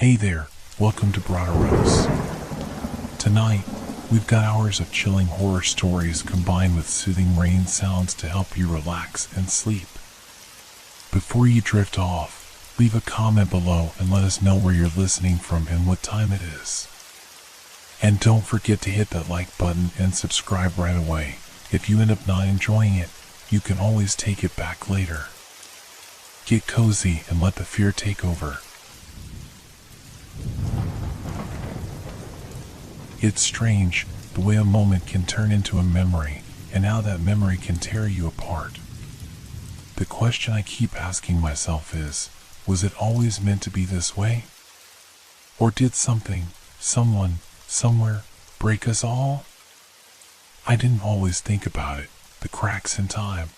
Hey there, welcome to Broderos. Tonight, we've got hours of chilling horror stories combined with soothing rain sounds to help you relax and sleep. Before you drift off, leave a comment below and let us know where you're listening from and what time it is. And don't forget to hit that like button and subscribe right away. If you end up not enjoying it, you can always take it back later. Get cozy and let the fear take over. It's strange the way a moment can turn into a memory, and how that memory can tear you apart. The question I keep asking myself is, was it always meant to be this way? Or did something, someone, somewhere, break us all? I didn't always think about it, the cracks in time.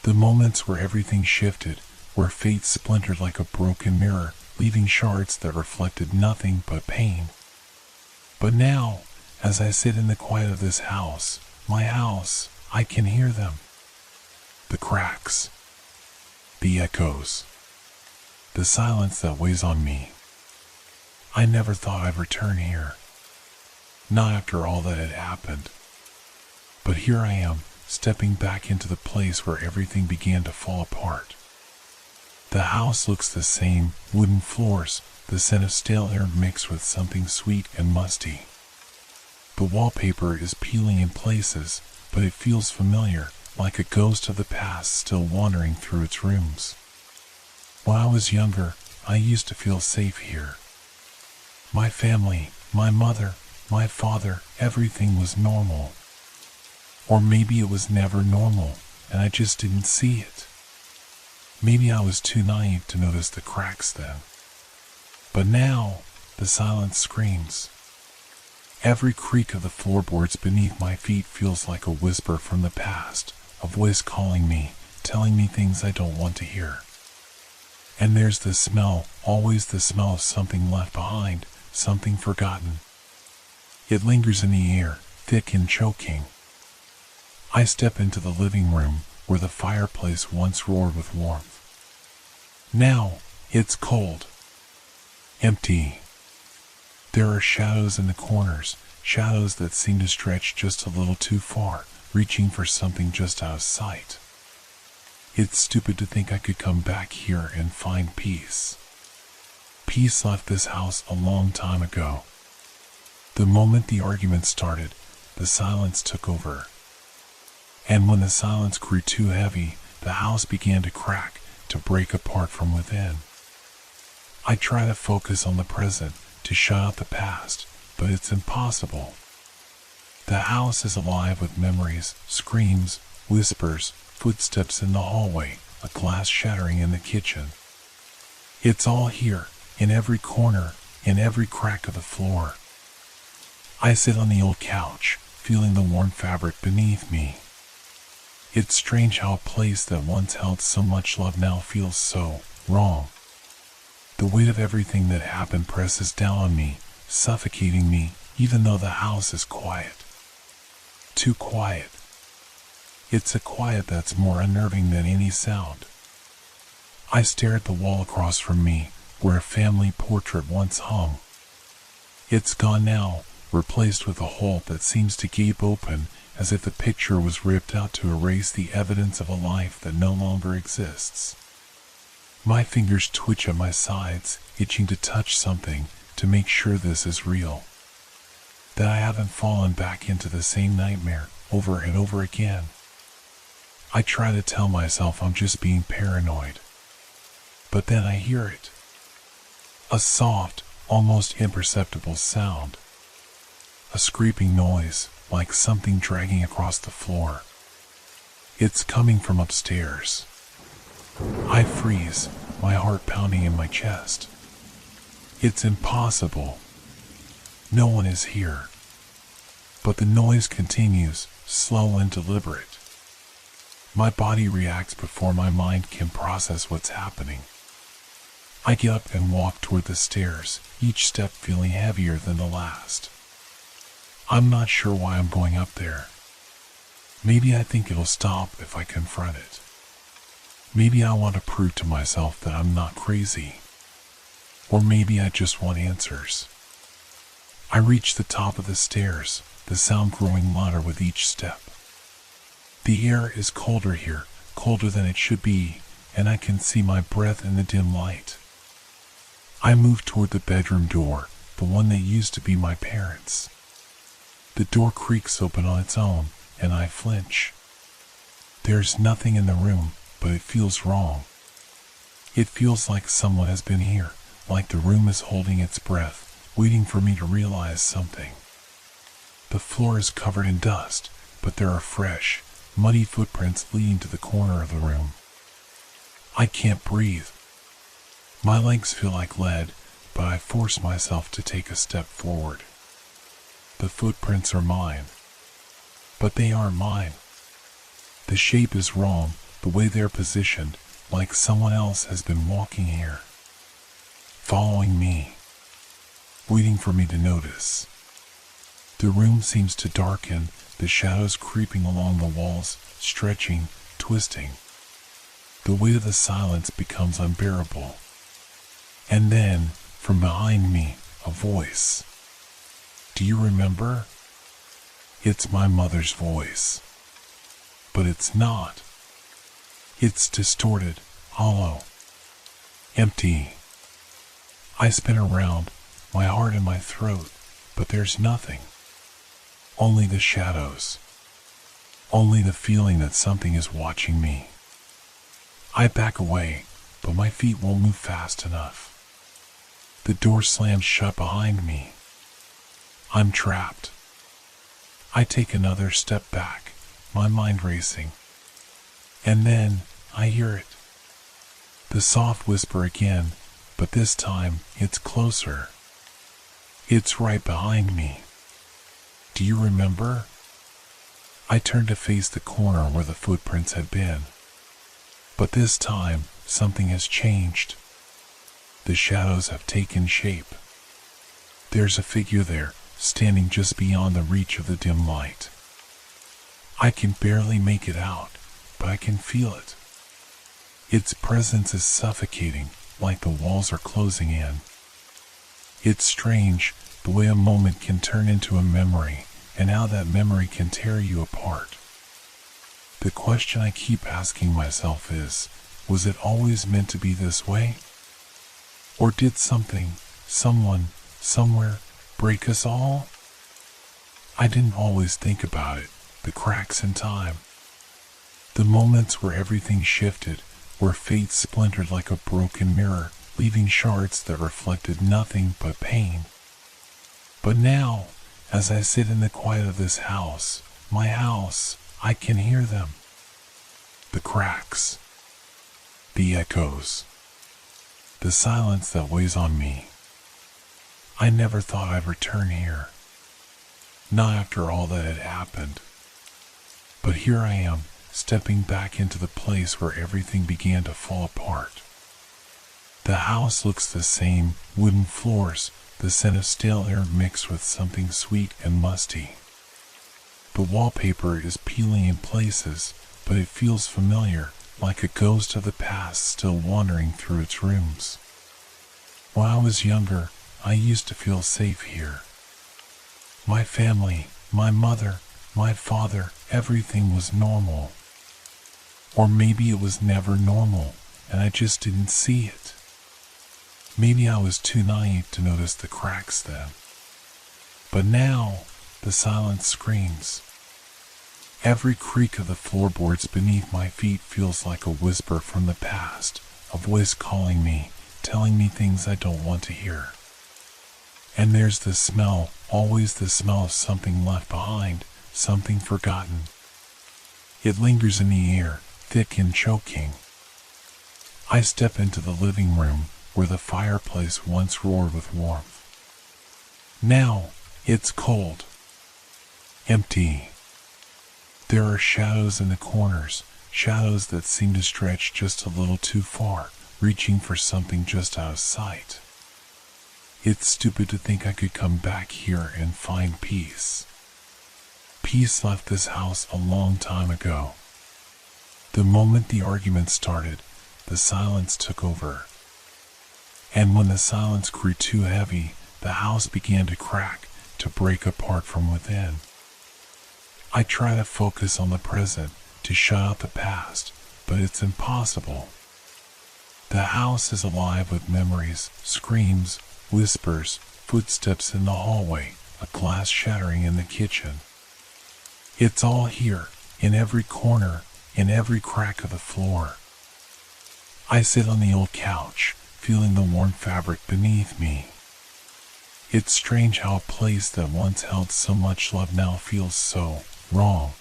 The moments where everything shifted, where fate splintered like a broken mirror, leaving shards that reflected nothing but pain. But now, as I sit in the quiet of this house, my house, I can hear them. The cracks. The echoes. The silence that weighs on me. I never thought I'd return here. Not after all that had happened. But here I am, stepping back into the place where everything began to fall apart. The house looks the same, wooden floors, the scent of stale air mixed with something sweet and musty. The wallpaper is peeling in places, but it feels familiar, like a ghost of the past still wandering through its rooms. When I was younger, I used to feel safe here. My family, my mother, my father, everything was normal. Or maybe it was never normal, and I just didn't see it. Maybe I was too naive to notice the cracks then. But now, the silence screams. Every creak of the floorboards beneath my feet feels like a whisper from the past, a voice calling me, telling me things I don't want to hear. And there's the smell, always the smell of something left behind, something forgotten. It lingers in the air, thick and choking. I step into the living room, where the fireplace once roared with warmth. Now, it's cold. Empty. There are shadows in the corners, shadows that seem to stretch just a little too far, reaching for something just out of sight. It's stupid to think I could come back here and find peace. Peace left this house a long time ago. The moment the argument started, the silence took over. And when the silence grew too heavy, the house began to crack, to break apart from within. I try to focus on the present, to shut out the past, but it's impossible. The house is alive with memories, screams, whispers, footsteps in the hallway, a glass shattering in the kitchen. It's all here, in every corner, in every crack of the floor. I sit on the old couch, feeling the warm fabric beneath me. It's strange how a place that once held so much love now feels so wrong. The weight of everything that happened presses down on me, suffocating me, even though the house is quiet. Too quiet. It's a quiet that's more unnerving than any sound. I stare at the wall across from me, where a family portrait once hung. It's gone now, replaced with a hole that seems to gape open, as if the picture was ripped out to erase the evidence of a life that no longer exists. My fingers twitch at my sides, itching to touch something, to make sure this is real. That I haven't fallen back into the same nightmare, over and over again. I try to tell myself I'm just being paranoid. But then I hear it. A soft, almost imperceptible sound. A scraping noise, like something dragging across the floor. It's coming from upstairs. I freeze, my heart pounding in my chest. It's impossible. No one is here. But the noise continues, slow and deliberate. My body reacts before my mind can process what's happening. I get up and walk toward the stairs, each step feeling heavier than the last. I'm not sure why I'm going up there. Maybe I think it'll stop if I confront it. Maybe I want to prove to myself that I'm not crazy. Or maybe I just want answers. I reach the top of the stairs, the sound growing louder with each step. The air is colder here, colder than it should be, and I can see my breath in the dim light. I move toward the bedroom door, the one that used to be my parents'. The door creaks open on its own, and I flinch. There's nothing in the room, but it feels wrong. It feels like someone has been here, like the room is holding its breath, waiting for me to realize something. The floor is covered in dust, but there are fresh, muddy footprints leading to the corner of the room. I can't breathe. My legs feel like lead, but I force myself to take a step forward. The footprints are mine, but they aren't mine. The shape is wrong, the way they're positioned, like someone else has been walking here, following me, waiting for me to notice. The room seems to darken, the shadows creeping along the walls, stretching, twisting. The weight of the silence becomes unbearable. And then, from behind me, a voice. Do you remember? It's my mother's voice. But it's not. It's distorted, hollow, empty. I spin around, my heart in my throat, but there's nothing. Only the shadows. Only the feeling that something is watching me. I back away, but my feet won't move fast enough. The door slams shut behind me. I'm trapped. I take another step back, my mind racing. And then I hear it. The soft whisper again, but this time it's closer. It's right behind me. Do you remember? I turn to face the corner where the footprints had been. But this time, something has changed. The shadows have taken shape. There's a figure there, standing just beyond the reach of the dim light. I can barely make it out, but I can feel it. Its presence is suffocating, like the walls are closing in. It's strange, the way a moment can turn into a memory, and how that memory can tear you apart. The question I keep asking myself is, was it always meant to be this way? Or did something, someone, somewhere, break us all? I didn't always think about it, the cracks in time. The moments where everything shifted, where fate splintered like a broken mirror, leaving shards that reflected nothing but pain. But now, as I sit in the quiet of this house, my house, I can hear them. The cracks. The echoes. The silence that weighs on me. I never thought I'd return here. Not after all that had happened. But here I am, stepping back into the place where everything began to fall apart. The house looks the same, wooden floors, the scent of stale air mixed with something sweet and musty. The wallpaper is peeling in places, but it feels familiar, like a ghost of the past still wandering through its rooms. When I was younger, I used to feel safe here. My family, my mother, my father, everything was normal. Or maybe it was never normal, and I just didn't see it. Maybe I was too naive to notice the cracks then. But now, the silence screams. Every creak of the floorboards beneath my feet feels like a whisper from the past, a voice calling me, telling me things I don't want to hear. And there's the smell, always the smell of something left behind, something forgotten. It lingers in the air, thick and choking. I step into the living room, where the fireplace once roared with warmth. Now, it's cold. Empty. There are shadows in the corners, shadows that seem to stretch just a little too far, reaching for something just out of sight. It's stupid to think I could come back here and find peace. Peace left this house a long time ago. The moment the argument started, the silence took over. And when the silence grew too heavy, the house began to crack, to break apart from within. I try to focus on the present, to shut out the past, but it's impossible. The house is alive with memories, screams, whispers, footsteps in the hallway, a glass shattering in the kitchen. It's all here, in every corner, in every crack of the floor. I sit on the old couch, feeling the warm fabric beneath me. It's strange how a place that once held so much love now feels so wrong.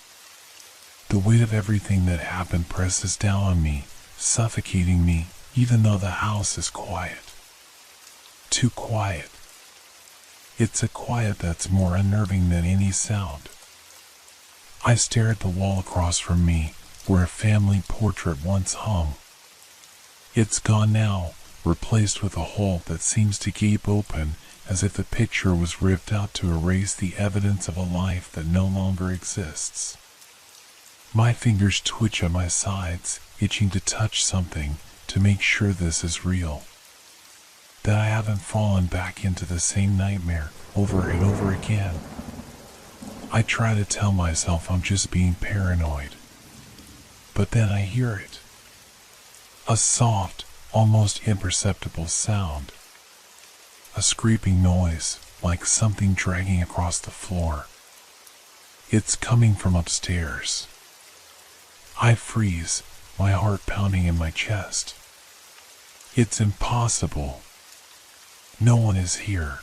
The weight of everything that happened presses down on me, suffocating me, even though the house is quiet. Too quiet. It's a quiet that's more unnerving than any sound. I stare at the wall across from me, where a family portrait once hung. It's gone now, replaced with a hole that seems to gape open, as if the picture was ripped out to erase the evidence of a life that no longer exists. My fingers twitch at my sides, itching to touch something, to make sure this is real. That I haven't fallen back into the same nightmare over and over again. I try to tell myself I'm just being paranoid. But then I hear it. A soft, almost imperceptible sound. A scraping noise, like something dragging across the floor. It's coming from upstairs. I freeze, my heart pounding in my chest. It's impossible. No one is here.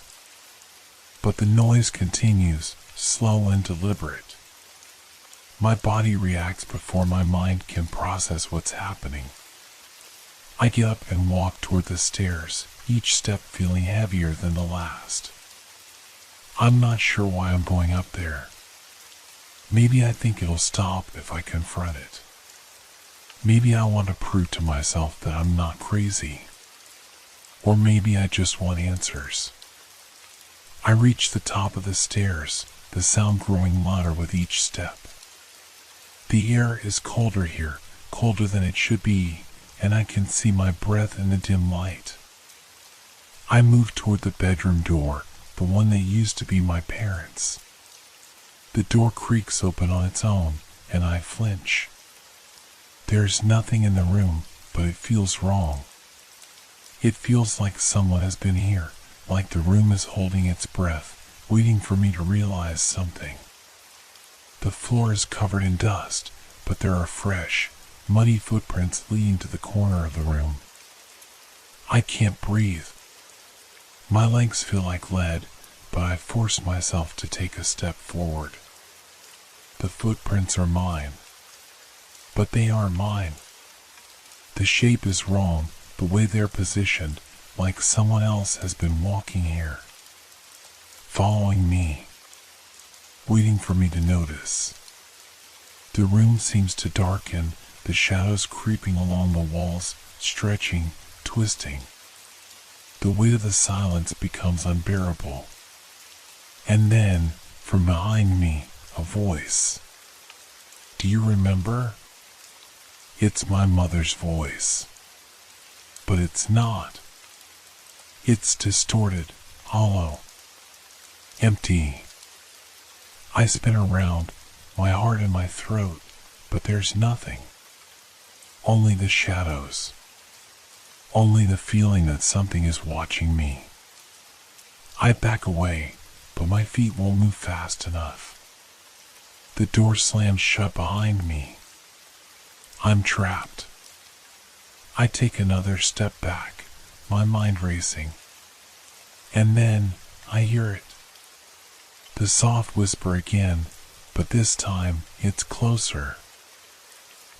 But the noise continues, slow and deliberate. My body reacts before my mind can process what's happening. I get up and walk toward the stairs, each step feeling heavier than the last. I'm not sure why I'm going up there. Maybe I think it'll stop if I confront it. Maybe I want to prove to myself that I'm not crazy. Or maybe I just want answers. I reach the top of the stairs, the sound growing louder with each step. The air is colder here, colder than it should be, and I can see my breath in the dim light. I move toward the bedroom door, the one that used to be my parents'. The door creaks open on its own, and I flinch. There's nothing in the room, but it feels wrong. It feels like someone has been here, like the room is holding its breath, waiting for me to realize something. The floor is covered in dust, but there are fresh, muddy footprints leading to the corner of the room. I can't breathe. My legs feel like lead, but I force myself to take a step forward. The footprints are mine. But they aren't mine. The shape is wrong, the way they're positioned, like someone else has been walking here. Following me. Waiting for me to notice. The room seems to darken, the shadows creeping along the walls, stretching, twisting. The weight of the silence becomes unbearable. And then, from behind me, a voice. Do you remember? It's my mother's voice. But it's not. It's distorted, hollow, empty. I spin around, my heart in my throat, but there's nothing. Only the shadows. Only the feeling that something is watching me. I back away, but my feet won't move fast enough. The door slams shut behind me. I'm trapped. I take another step back, my mind racing. And then I hear it. The soft whisper again, but this time it's closer.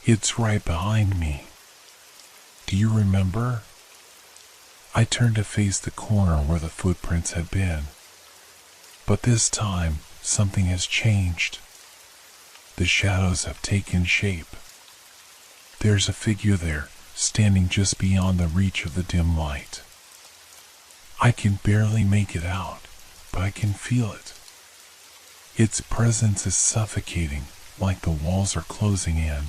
It's right behind me. Do you remember? I turn to face the corner where the footprints had been. But this time, something has changed. The shadows have taken shape. There's a figure there, standing just beyond the reach of the dim light. I can barely make it out, but I can feel it. Its presence is suffocating, like the walls are closing in.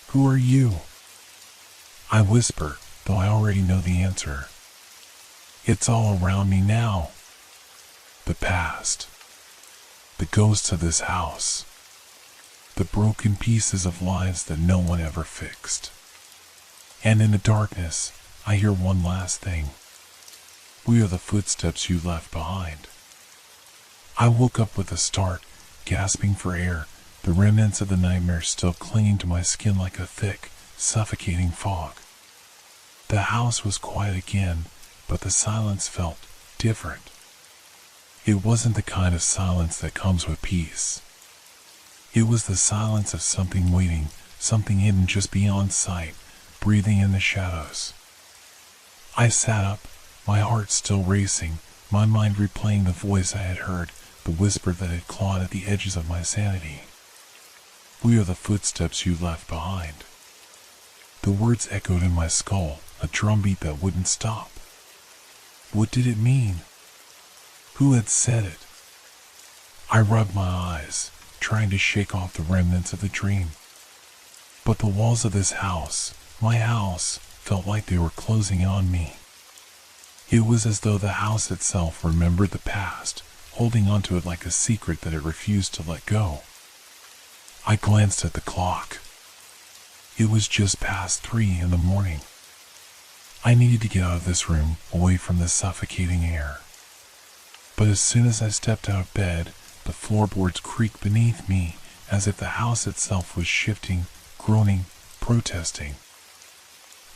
Who are you? I whisper, though I already know the answer. It's all around me now. The past. The ghosts of this house. The broken pieces of lives that no one ever fixed. And in the darkness, I hear one last thing. We are the footsteps you left behind. I woke up with a start, gasping for air, the remnants of the nightmare still clinging to my skin like a thick, suffocating fog. The house was quiet again, but the silence felt different. It wasn't the kind of silence that comes with peace. It was the silence of something waiting, something hidden just beyond sight, breathing in the shadows. I sat up, my heart still racing, my mind replaying the voice I had heard, the whisper that had clawed at the edges of my sanity. We are the footsteps you left behind. The words echoed in my skull, a drumbeat that wouldn't stop. What did it mean? Who had said it? I rubbed my eyes, trying to shake off the remnants of the dream. But the walls of this house, my house, felt like they were closing in on me. It was as though the house itself remembered the past, holding onto it like a secret that it refused to let go. I glanced at the clock. It was just past 3 in the morning. I needed to get out of this room, away from the suffocating air. But as soon as I stepped out of bed, the floorboards creaked beneath me, as if the house itself was shifting, groaning, protesting.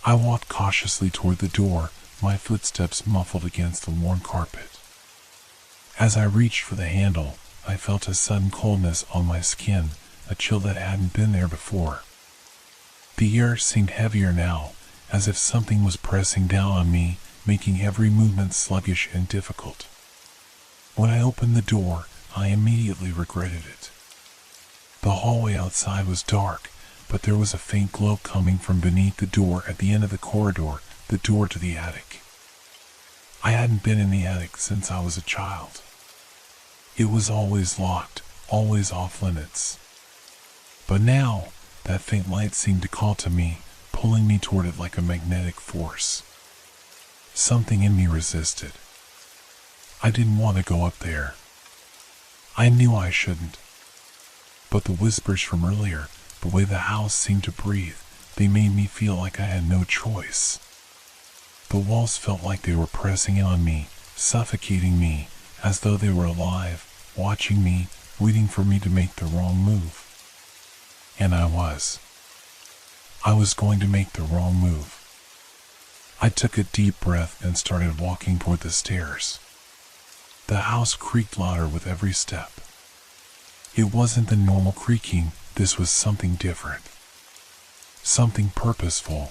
I walked cautiously toward the door, my footsteps muffled against the worn carpet. As I reached for the handle, I felt a sudden coldness on my skin, a chill that hadn't been there before. The air seemed heavier now, as if something was pressing down on me, making every movement sluggish and difficult. When I opened the door, I immediately regretted it. The hallway outside was dark, but there was a faint glow coming from beneath the door at the end of the corridor, the door to the attic. I hadn't been in the attic since I was a child. It was always locked, always off limits. But now, that faint light seemed to call to me, pulling me toward it like a magnetic force. Something in me resisted. I didn't want to go up there. I knew I shouldn't. But the whispers from earlier, the way the house seemed to breathe, they made me feel like I had no choice. The walls felt like they were pressing in on me, suffocating me, as though they were alive, watching me, waiting for me to make the wrong move. And I was. I was going to make the wrong move. I took a deep breath and started walking toward the stairs. The house creaked louder with every step. It wasn't the normal creaking, this was something different. Something purposeful.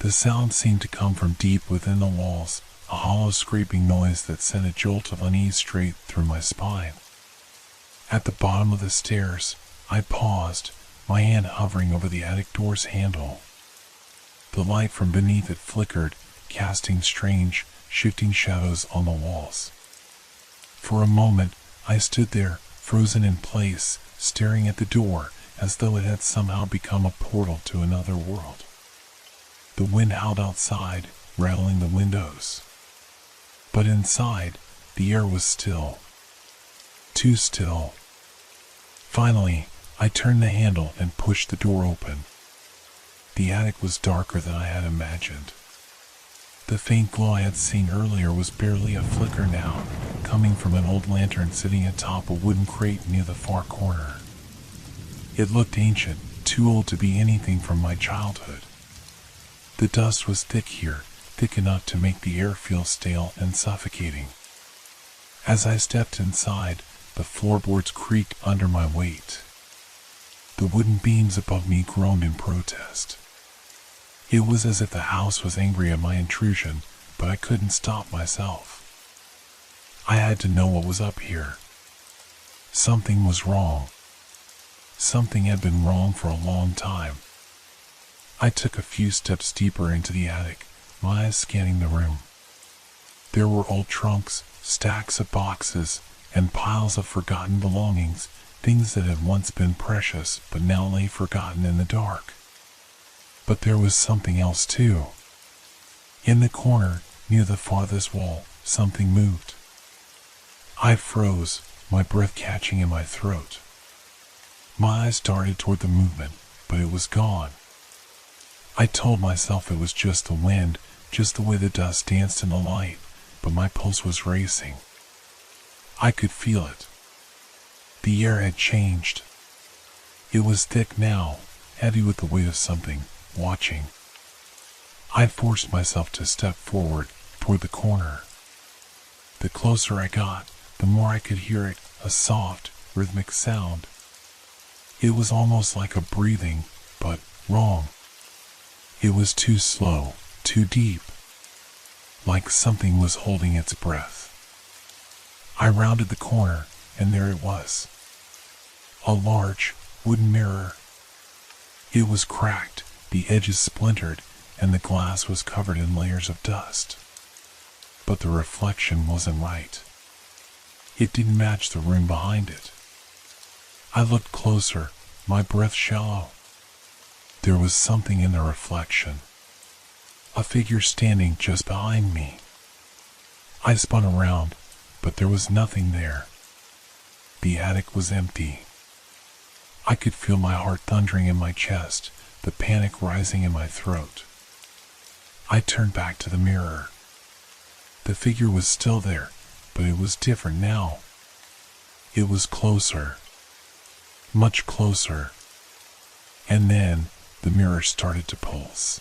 The sound seemed to come from deep within the walls, a hollow scraping noise that sent a jolt of unease straight through my spine. At the bottom of the stairs, I paused, my hand hovering over the attic door's handle. The light from beneath it flickered, casting strange, shifting shadows on the walls. For a moment, I stood there, frozen in place, staring at the door, as though it had somehow become a portal to another world. The wind howled outside, rattling the windows. But inside, the air was still. Too still. Finally, I turned the handle and pushed the door open. The attic was darker than I had imagined. The faint glow I had seen earlier was barely a flicker now, coming from an old lantern sitting atop a wooden crate near the far corner. It looked ancient, too old to be anything from my childhood. The dust was thick here, thick enough to make the air feel stale and suffocating. As I stepped inside, the floorboards creaked under my weight. The wooden beams above me groaned in protest. It was as if the house was angry at my intrusion, but I couldn't stop myself. I had to know what was up here. Something was wrong. Something had been wrong for a long time. I took a few steps deeper into the attic, my eyes scanning the room. There were old trunks, stacks of boxes, and piles of forgotten belongings, things that had once been precious but now lay forgotten in the dark. But there was something else too. In the corner, near the farthest wall, something moved. I froze, my breath catching in my throat. My eyes darted toward the movement, but it was gone. I told myself it was just the wind, just the way the dust danced in the light, but my pulse was racing. I could feel it. The air had changed. It was thick now, heavy with the weight of something, watching. I forced myself to step forward, toward the corner. The closer I got, the more I could hear it, a soft, rhythmic sound. It was almost like a breathing, but wrong. It was too slow, too deep, like something was holding its breath. I rounded the corner, and there it was. A large, wooden mirror. It was cracked, the edges splintered, and the glass was covered in layers of dust. But the reflection wasn't right. It didn't match the room behind it. I looked closer, my breath shallow. There was something in the reflection. A figure standing just behind me. I spun around, but there was nothing there. The attic was empty. I could feel my heart thundering in my chest, the panic rising in my throat. I turned back to the mirror. The figure was still there, but it was different now. It was closer. Much closer. And then the mirror started to pulse.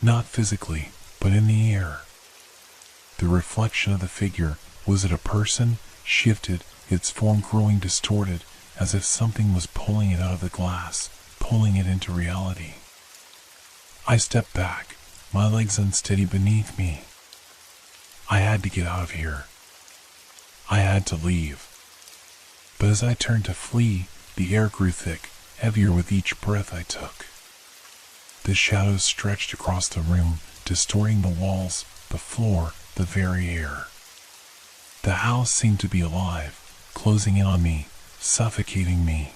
Not physically, but in the air. The reflection of the figure, was it a person, shifted, its form growing distorted, as if something was pulling it out of the glass, pulling it into reality. I stepped back, my legs unsteady beneath me. I had to get out of here. I had to leave. But as I turned to flee, the air grew thick, heavier with each breath I took. The shadows stretched across the room, distorting the walls, the floor, the very air. The house seemed to be alive, closing in on me, suffocating me.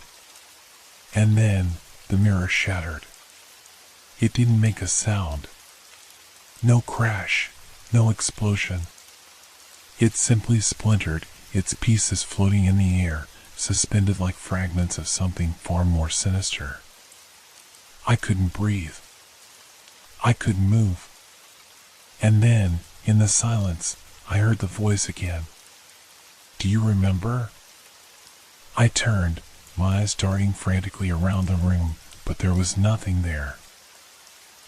And then the mirror shattered. It didn't make a sound. No crash, no explosion. It simply splintered, its pieces floating in the air, suspended like fragments of something far more sinister. I couldn't breathe. I couldn't move. And then, in the silence, I heard the voice again. "Do you remember?" I turned, my eyes darting frantically around the room, but there was nothing there.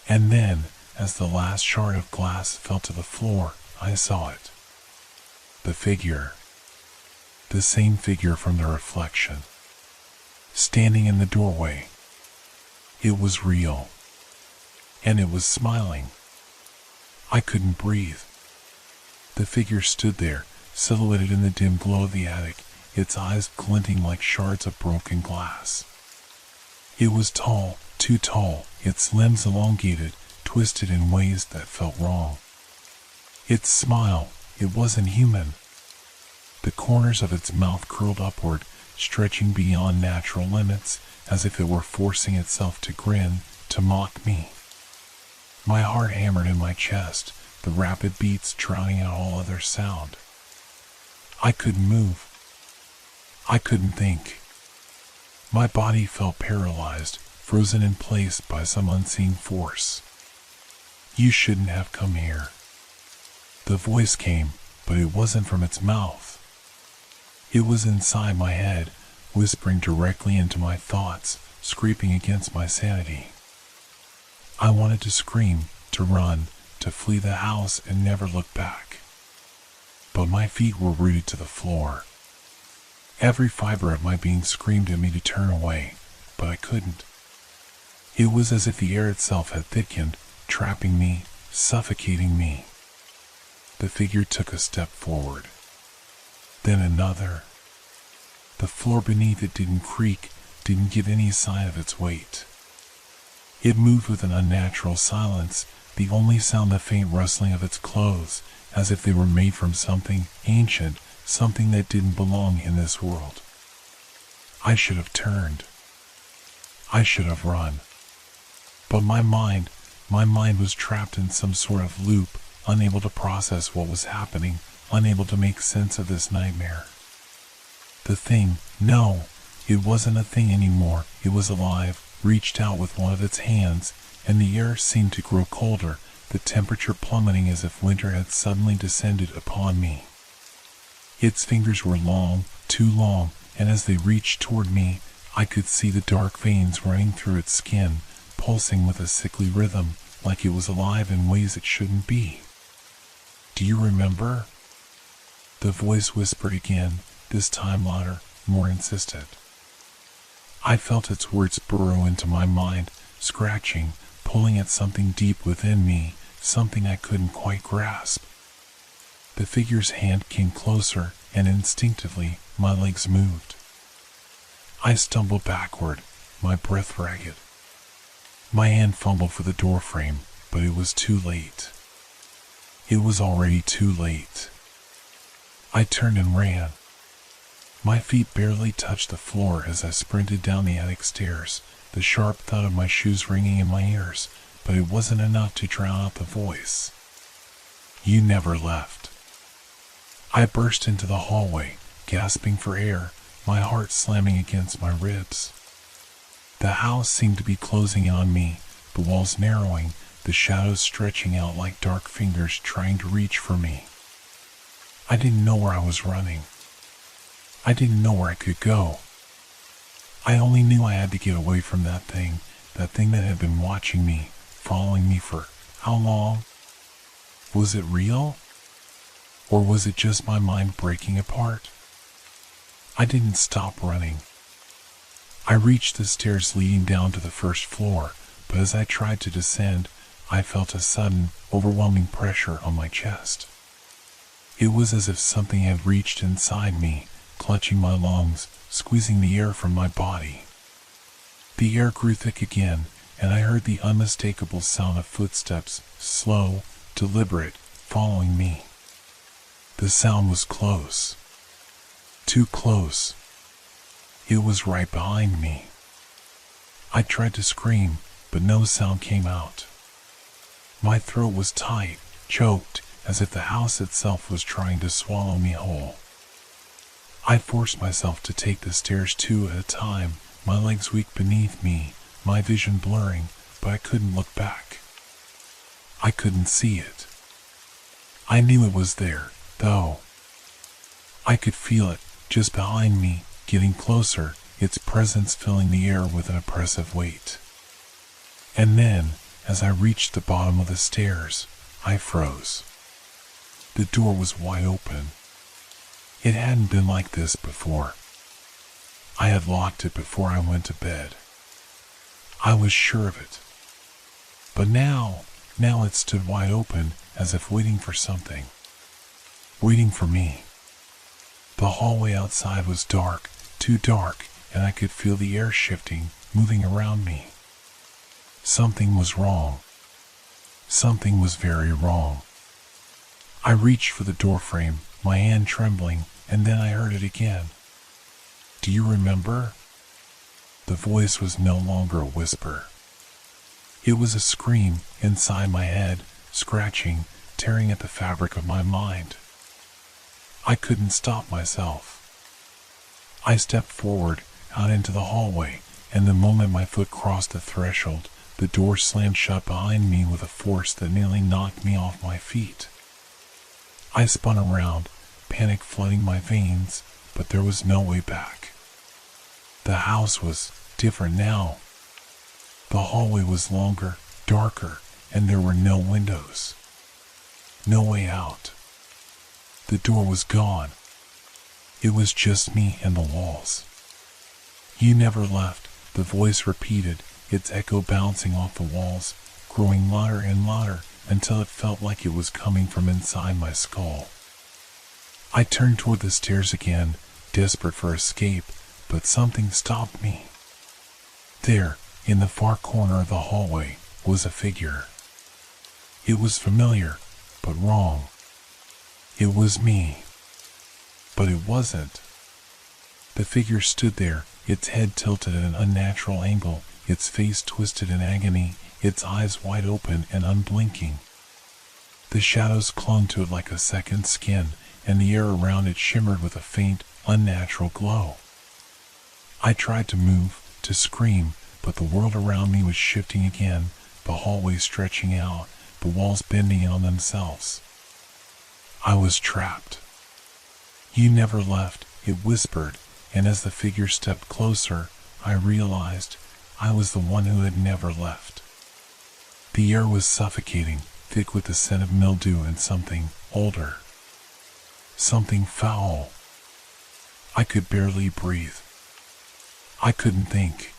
And then, as the last shard of glass fell to the floor, I saw it. The figure. The same figure from the reflection. Standing in the doorway. It was real. And it was smiling. I couldn't breathe. The figure stood there, silhouetted in the dim glow of the attic, its eyes glinting like shards of broken glass. It was tall, too tall, its limbs elongated, twisted in ways that felt wrong. Its smile, it wasn't human. The corners of its mouth curled upward, stretching beyond natural limits, as if it were forcing itself to grin, to mock me. My heart hammered in my chest, the rapid beats drowning out all other sound. I couldn't move. I couldn't think. My body felt paralyzed, frozen in place by some unseen force. "You shouldn't have come here." The voice came, but it wasn't from its mouth. It was inside my head, whispering directly into my thoughts, scraping against my sanity. I wanted to scream, to run, to flee the house and never look back. But my feet were rooted to the floor. Every fiber of my being screamed at me to turn away, but I couldn't. It was as if the air itself had thickened, trapping me, suffocating me. The figure took a step forward. Then another. The floor beneath it didn't creak, didn't give any sign of its weight. It moved with an unnatural silence, the only sound the faint rustling of its clothes, as if they were made from something ancient, something that didn't belong in this world. I should have turned. I should have run. But my mind was trapped in some sort of loop, unable to process what was happening, unable to make sense of this nightmare. The thing, no, it wasn't a thing anymore. It was alive, reached out with one of its hands, and the air seemed to grow colder, the temperature plummeting as if winter had suddenly descended upon me. Its fingers were long, too long, and as they reached toward me, I could see the dark veins running through its skin, pulsing with a sickly rhythm, like it was alive in ways it shouldn't be. "Do you remember?" The voice whispered again, this time louder, more insistent. I felt its words burrow into my mind, scratching, pulling at something deep within me, something I couldn't quite grasp. The figure's hand came closer, and instinctively, my legs moved. I stumbled backward, my breath ragged. My hand fumbled for the doorframe, but it was too late. It was already too late. I turned and ran. My feet barely touched the floor as I sprinted down the attic stairs, the sharp thud of my shoes ringing in my ears, but it wasn't enough to drown out the voice. "You never left." I burst into the hallway, gasping for air, my heart slamming against my ribs. The house seemed to be closing in on me, the walls narrowing, the shadows stretching out like dark fingers trying to reach for me. I didn't know where I was running. I didn't know where I could go. I only knew I had to get away from that thing that had been watching me, following me for how long? Was it real? Or was it just my mind breaking apart? I didn't stop running. I reached the stairs leading down to the first floor, but as I tried to descend, I felt a sudden, overwhelming pressure on my chest. It was as if something had reached inside me, clutching my lungs, squeezing the air from my body. The air grew thick again, and I heard the unmistakable sound of footsteps, slow, deliberate, following me. The sound was close. Too close. It was right behind me. I tried to scream, but no sound came out. My throat was tight, choked, as if the house itself was trying to swallow me whole. I forced myself to take the stairs two at a time, my legs weak beneath me, my vision blurring, but I couldn't look back. I couldn't see it. I knew it was there, though. I could feel it, just behind me, getting closer, its presence filling the air with an oppressive weight. And then, as I reached the bottom of the stairs, I froze. The door was wide open. It hadn't been like this before. I had locked it before I went to bed. I was sure of it. But now it stood wide open, as if waiting for something. Waiting for me. The hallway outside was dark, too dark, and I could feel the air shifting, moving around me. Something was wrong. Something was very wrong. I reached for the doorframe, my hand trembling, and then I heard it again. "Do you remember?" The voice was no longer a whisper. It was a scream inside my head, scratching, tearing at the fabric of my mind. I couldn't stop myself. I stepped forward, out into the hallway, and the moment my foot crossed the threshold, the door slammed shut behind me with a force that nearly knocked me off my feet. I spun around, panic flooding my veins, but there was no way back. The house was different now. The hallway was longer, darker, and there were no windows. No way out. The door was gone. It was just me and the walls. "You never left," the voice repeated, its echo bouncing off the walls, growing louder and louder until it felt like it was coming from inside my skull. I turned toward the stairs again, desperate for escape, but something stopped me. There, in the far corner of the hallway, was a figure. It was familiar, but wrong. It was me. But it wasn't. The figure stood there, its head tilted at an unnatural angle, its face twisted in agony, its eyes wide open and unblinking. The shadows clung to it like a second skin, and the air around it shimmered with a faint, unnatural glow. I tried to move, to scream, but the world around me was shifting again, the hallway stretching out, the walls bending in on themselves. I was trapped. "You never left," it whispered, and as the figure stepped closer, I realized I was the one who had never left. The air was suffocating, thick with the scent of mildew and something older. Something foul. I could barely breathe. I couldn't think.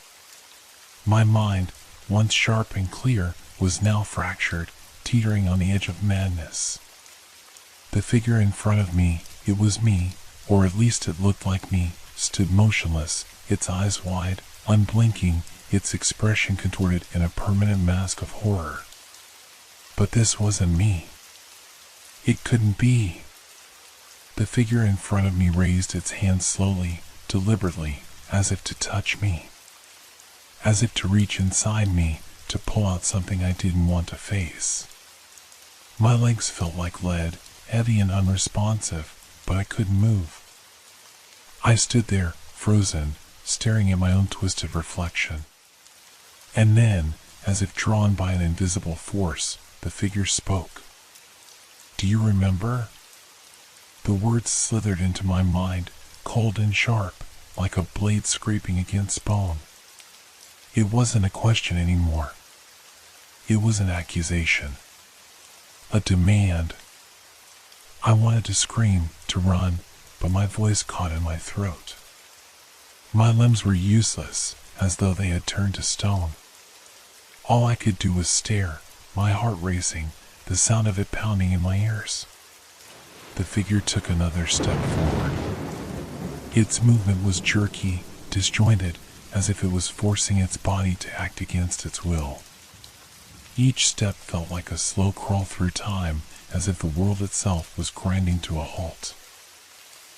My mind, once sharp and clear, was now fractured, teetering on the edge of madness. The figure in front of me, it was me, or at least it looked like me, stood motionless, its eyes wide, unblinking, its expression contorted in a permanent mask of horror. But this wasn't me. It couldn't be. The figure in front of me raised its hand slowly, deliberately, as if to touch me. As if to reach inside me, to pull out something I didn't want to face. My legs felt like lead, heavy and unresponsive, but I couldn't move. I stood there, frozen, staring at my own twisted reflection. And then, as if drawn by an invisible force, the figure spoke. "Do you remember?" The words slithered into my mind, cold and sharp, like a blade scraping against bone. It wasn't a question anymore. It was an accusation. A demand. I wanted to scream, to run, but my voice caught in my throat. My limbs were useless, as though they had turned to stone. All I could do was stare, my heart racing, the sound of it pounding in my ears. The figure took another step forward. Its movement was jerky, disjointed, as if it was forcing its body to act against its will. Each step felt like a slow crawl through time, as if the world itself was grinding to a halt.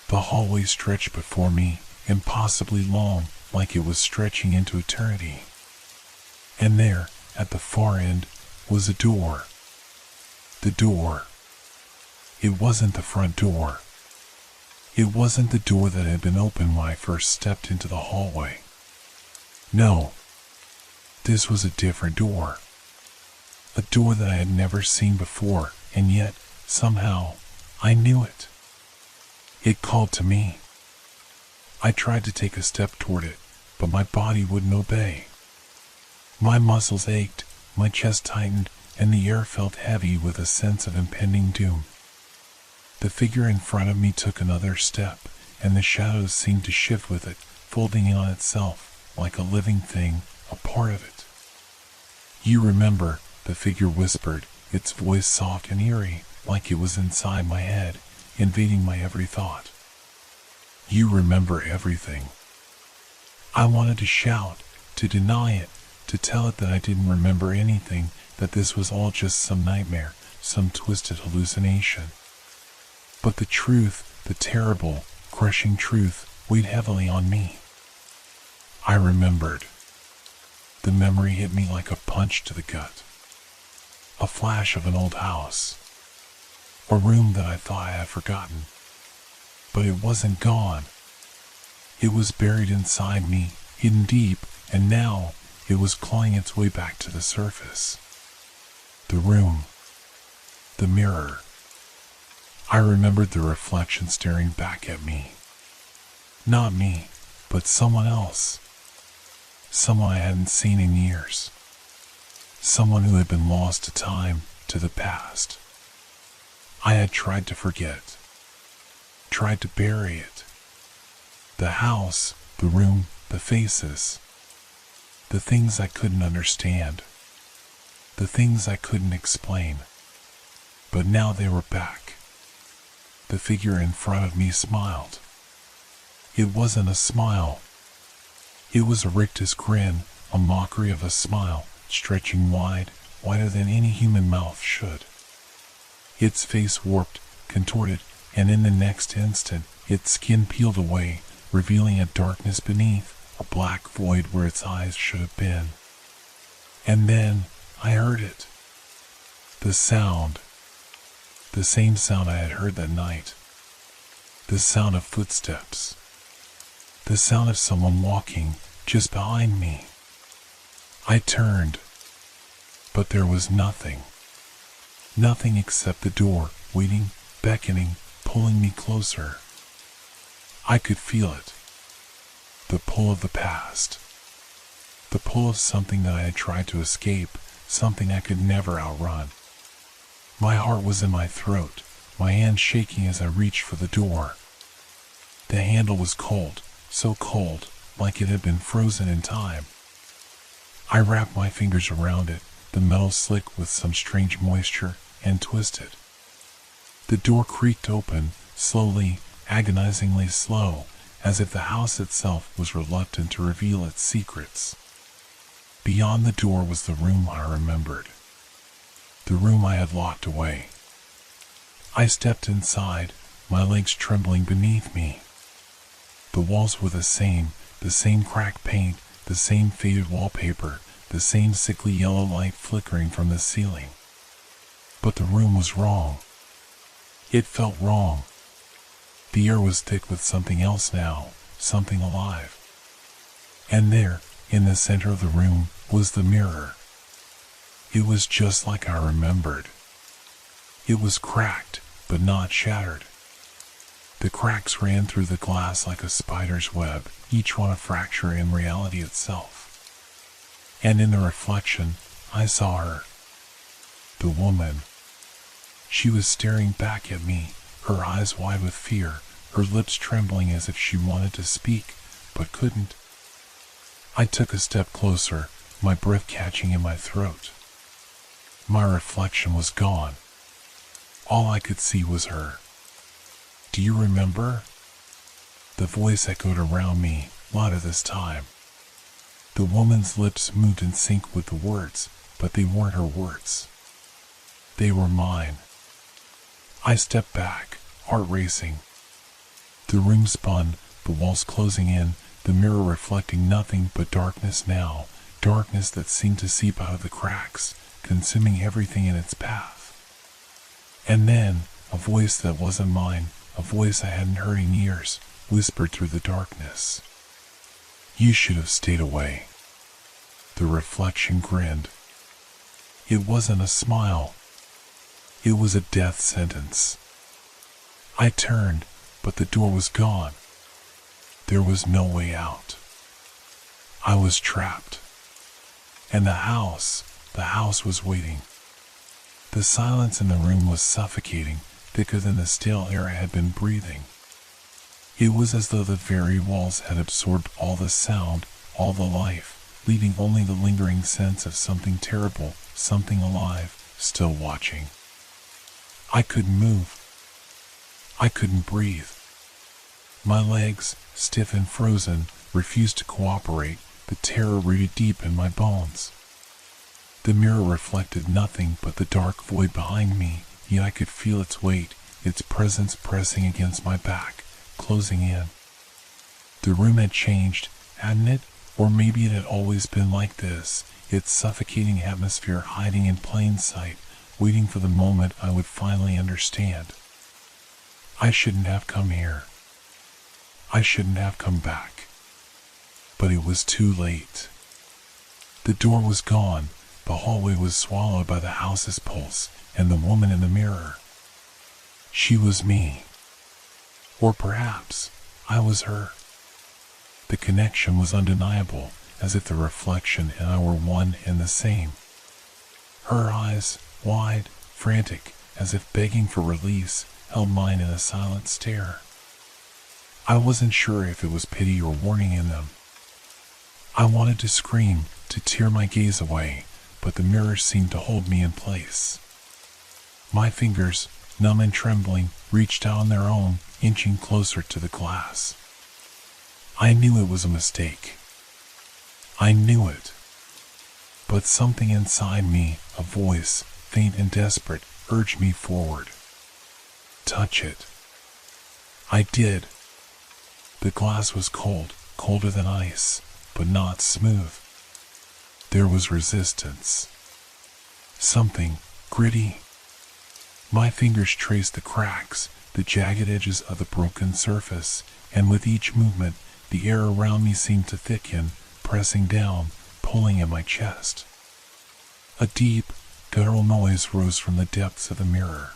The hallway stretched before me, impossibly long, like it was stretching into eternity. And there, at the far end, was a door. The door. It wasn't the front door. It wasn't the door that had been opened when I first stepped into the hallway. No. This was a different door. A door that I had never seen before, and yet, somehow, I knew it. It called to me. I tried to take a step toward it, but my body wouldn't obey. My muscles ached, my chest tightened, and the air felt heavy with a sense of impending doom. The figure in front of me took another step, and the shadows seemed to shift with it, folding in on itself, like a living thing, a part of it. "You remember," the figure whispered, its voice soft and eerie, like it was inside my head, invading my every thought. "You remember everything." I wanted to shout, to deny it, to tell it that I didn't remember anything, that this was all just some nightmare, some twisted hallucination. But the truth, the terrible, crushing truth, weighed heavily on me. I remembered. The memory hit me like a punch to the gut. A flash of an old house. A room that I thought I had forgotten. But it wasn't gone. It was buried inside me, hidden deep, and now it was clawing its way back to the surface. The room. The mirror. I remembered the reflection staring back at me. Not me, but someone else. Someone I hadn't seen in years. Someone who had been lost to time, to the past. I had tried to forget. Tried to bury it. The house, the room, the faces. The things I couldn't understand. The things I couldn't explain. But now they were back. The figure in front of me smiled. It wasn't a smile. It was a rictus grin, a mockery of a smile, stretching wide, wider than any human mouth should. Its face warped, contorted, and in the next instant, its skin peeled away, revealing a darkness beneath, a black void where its eyes should have been. And then, I heard it. The sound. The same sound I had heard that night. The sound of footsteps. The sound of someone walking just behind me. I turned, but there was nothing. Nothing except the door, waiting, beckoning, pulling me closer. I could feel it. The pull of the past. The pull of something that I had tried to escape, something I could never outrun. My heart was in my throat, my hand shaking as I reached for the door. The handle was cold, so cold, like it had been frozen in time. I wrapped my fingers around it, the metal slick with some strange moisture, and twisted. The door creaked open, slowly, agonizingly slow, as if the house itself was reluctant to reveal its secrets. Beyond the door was the room I remembered. The room I had locked away. I stepped inside, my legs trembling beneath me. The walls were the same cracked paint, the same faded wallpaper, the same sickly yellow light flickering from the ceiling. But the room was wrong. It felt wrong. The air was thick with something else now, something alive. And there, in the center of the room, was the mirror. It was just like I remembered. It was cracked, but not shattered. The cracks ran through the glass like a spider's web, each one a fracture in reality itself. And in the reflection, I saw her. The woman. She was staring back at me, her eyes wide with fear, her lips trembling as if she wanted to speak, but couldn't. I took a step closer, my breath catching in my throat. My reflection was gone. All I could see was her. "Do you remember?" The voice echoed around me, louder this time. The woman's lips moved in sync with the words, but they weren't her words. They were mine. I stepped back, heart racing. The room spun, the walls closing in, the mirror reflecting nothing but darkness now, darkness that seemed to seep out of the cracks, consuming everything in its path. And then, a voice that wasn't mine, a voice I hadn't heard in years, whispered through the darkness. "You should have stayed away." The reflection grinned. It wasn't a smile. It was a death sentence. I turned, but the door was gone. There was no way out. I was trapped. And the house was waiting. The silence in the room was suffocating, thicker than the stale air I had been breathing. It was as though the very walls had absorbed all the sound, all the life, leaving only the lingering sense of something terrible, something alive, still watching. I couldn't move. I couldn't breathe. My legs, stiff and frozen, refused to cooperate, the terror rooted deep in my bones. The mirror reflected nothing but the dark void behind me, yet I could feel its weight, its presence pressing against my back, closing in. The room had changed, hadn't it? Or maybe it had always been like this, its suffocating atmosphere hiding in plain sight, waiting for the moment I would finally understand. I shouldn't have come here. I shouldn't have come back. But it was too late. The door was gone, the hallway was swallowed by the house's pulse, and the woman in the mirror. She was me. Or perhaps I was her. The connection was undeniable, as if the reflection and I were one and the same. Her eyes, wide, frantic, as if begging for release, held mine in a silent stare. I wasn't sure if it was pity or warning in them. I wanted to scream, to tear my gaze away, but the mirror seemed to hold me in place. My fingers, numb and trembling, reached out on their own, inching closer to the glass. I knew it was a mistake. I knew it. But something inside me, a voice, faint and desperate, urged me forward. Touch it. I did. The glass was cold, colder than ice, but not smooth. There was resistance. Something gritty. My fingers traced the cracks, the jagged edges of the broken surface, and with each movement, the air around me seemed to thicken, pressing down, pulling at my chest. A deep, guttural noise rose from the depths of the mirror.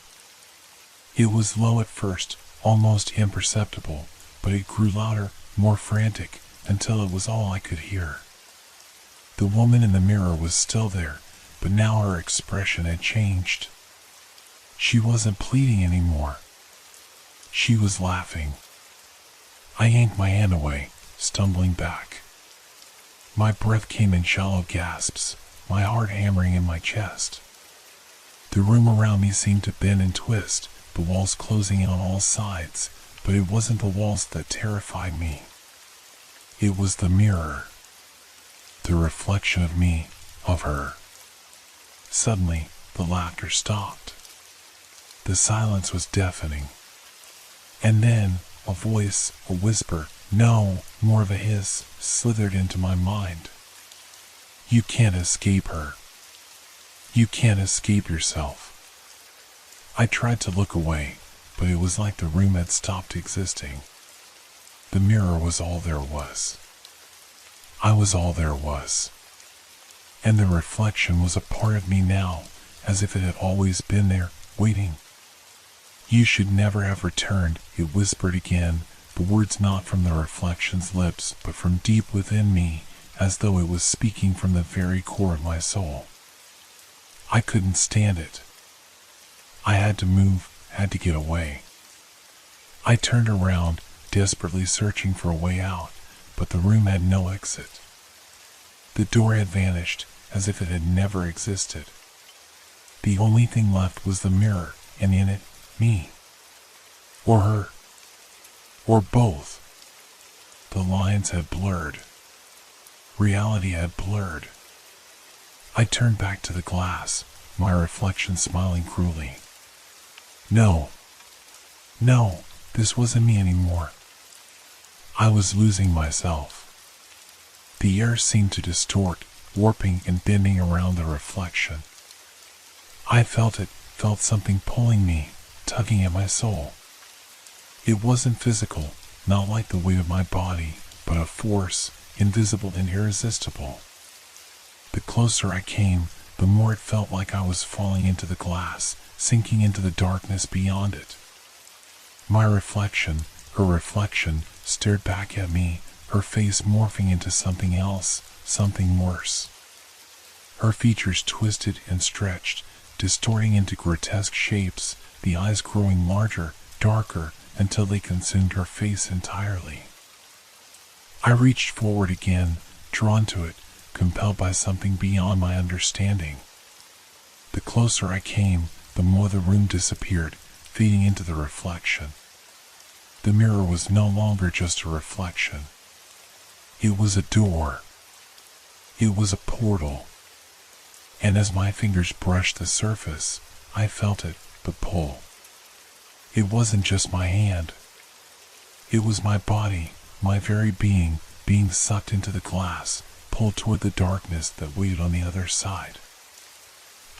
It was low at first, almost imperceptible, but it grew louder, more frantic, until it was all I could hear. The woman in the mirror was still there, but now her expression had changed. She wasn't pleading anymore. She was laughing. I yanked my hand away, stumbling back. My breath came in shallow gasps, my heart hammering in my chest. The room around me seemed to bend and twist, the walls closing in on all sides, but it wasn't the walls that terrified me. It was the mirror. The reflection of me, of her. Suddenly, the laughter stopped. The silence was deafening. And then, a voice, a whisper, no, more of a hiss, slithered into my mind. You can't escape her. You can't escape yourself. I tried to look away, but it was like the room had stopped existing. The mirror was all there was. I was all there was. And the reflection was a part of me now, as if it had always been there, waiting. You should never have returned, it whispered again, the words not from the reflection's lips, but from deep within me, as though it was speaking from the very core of my soul. I couldn't stand it. I had to move, had to get away. I turned around, desperately searching for a way out, but the room had no exit. The door had vanished, as if it had never existed. The only thing left was the mirror, and in it, me. Or her. Or both. The lines had blurred. Reality had blurred. I turned back to the glass, my reflection smiling cruelly. No. No, this wasn't me anymore. I was losing myself. The air seemed to distort, warping and bending around the reflection. I felt it, felt something pulling me, tugging at my soul. It wasn't physical, not like the weight of my body, but a force, invisible and irresistible. The closer I came, the more it felt like I was falling into the glass, sinking into the darkness beyond it. My reflection, her reflection, stared back at me, her face morphing into something else, something worse. Her features twisted and stretched, distorting into grotesque shapes, the eyes growing larger, darker, until they consumed her face entirely. I reached forward again, drawn to it, compelled by something beyond my understanding. The closer I came, the more the room disappeared, fading into the reflection. The mirror was no longer just a reflection. It was a door. It was a portal. And as my fingers brushed the surface, I felt it, the pull. It wasn't just my hand. It was my body, my very being sucked into the glass, pulled toward the darkness that waited on the other side.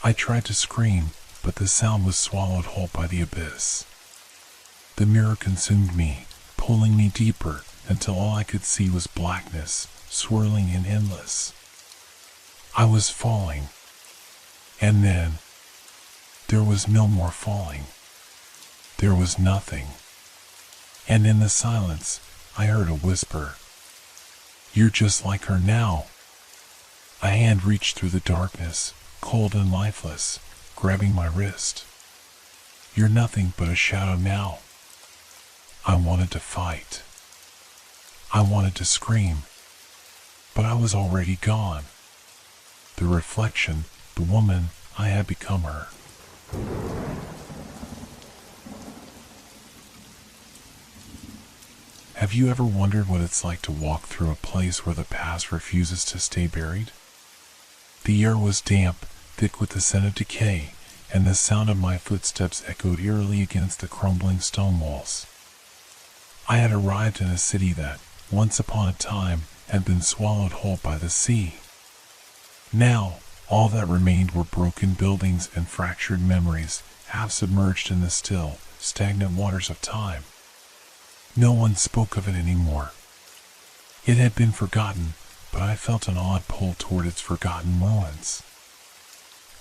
I tried to scream, but the sound was swallowed whole by the abyss. The mirror consumed me, pulling me deeper, until all I could see was blackness, swirling and endless. I was falling. And then, there was no more falling. There was nothing. And in the silence, I heard a whisper. You're just like her now. A hand reached through the darkness, cold and lifeless, grabbing my wrist. You're nothing but a shadow now. I wanted to fight. I wanted to scream. But I was already gone. The reflection, the woman, I had become her. Have you ever wondered what it's like to walk through a place where the past refuses to stay buried? The air was damp, thick with the scent of decay, and the sound of my footsteps echoed eerily against the crumbling stone walls. I had arrived in a city that, once upon a time, had been swallowed whole by the sea. Now, all that remained were broken buildings and fractured memories, half submerged in the still, stagnant waters of time. No one spoke of it anymore. It had been forgotten, but I felt an odd pull toward its forgotten ruins.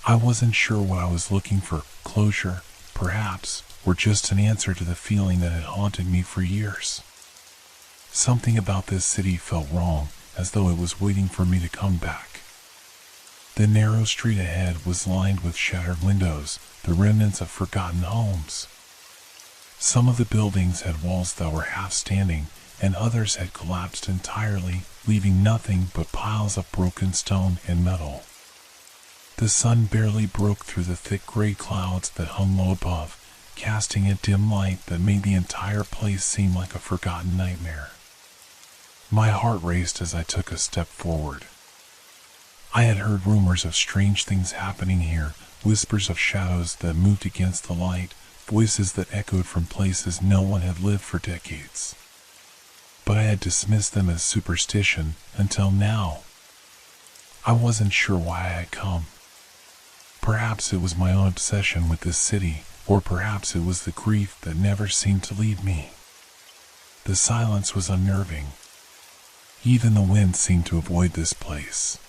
I wasn't sure what I was looking for, closure, perhaps, or just an answer to the feeling that had haunted me for years. Something about this city felt wrong, as though it was waiting for me to come back. The narrow street ahead was lined with shattered windows, the remnants of forgotten homes. Some of the buildings had walls that were half standing, and others had collapsed entirely, leaving nothing but piles of broken stone and metal. The sun barely broke through the thick gray clouds that hung low above, casting a dim light that made the entire place seem like a forgotten nightmare. My heart raced as I took a step forward. I had heard rumors of strange things happening here, whispers of shadows that moved against the light, voices that echoed from places no one had lived for decades. But I had dismissed them as superstition until now. I wasn't sure why I had come. Perhaps it was my own obsession with this city, or perhaps it was the grief that never seemed to leave me. The silence was unnerving. Even the wind seemed to avoid this place.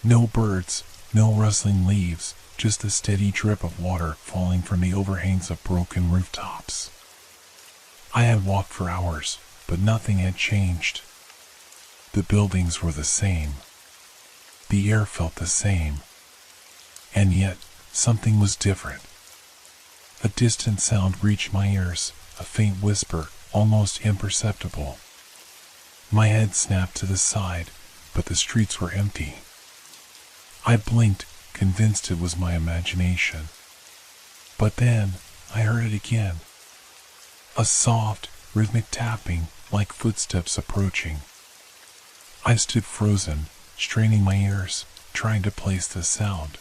No birds, no rustling leaves, just the steady drip of water falling from the overhangs of broken rooftops. I had walked for hours, but nothing had changed. The buildings were the same. The air felt the same. And yet, something was different. A distant sound reached my ears, a faint whisper, almost imperceptible. My head snapped to the side, but the streets were empty. I blinked, convinced it was my imagination. But then, I heard it again. A soft, rhythmic tapping, like footsteps approaching. I stood frozen, straining my ears, trying to place the sound.